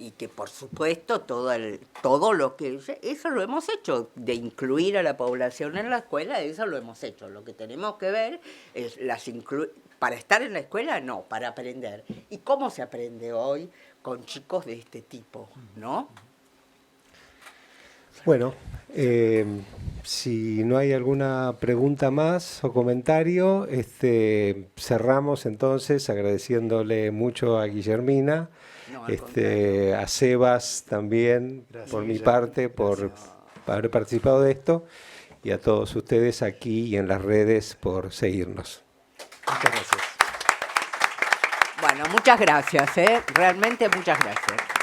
y que por supuesto todo lo que... Eso lo hemos hecho, de incluir a la población en la escuela, eso lo hemos hecho. Lo que tenemos que ver es para estar en la escuela, no, para aprender. ¿Y cómo se aprende hoy con chicos de este tipo, no? Bueno, si no hay alguna pregunta más o comentario, cerramos entonces agradeciéndole mucho a Guillermina, a Sebas también, Gracias, por mi Guillermo. parte, por haber participado de esto, y a todos ustedes aquí y en las redes por seguirnos. Muchas gracias. Bueno, muchas gracias, realmente muchas gracias.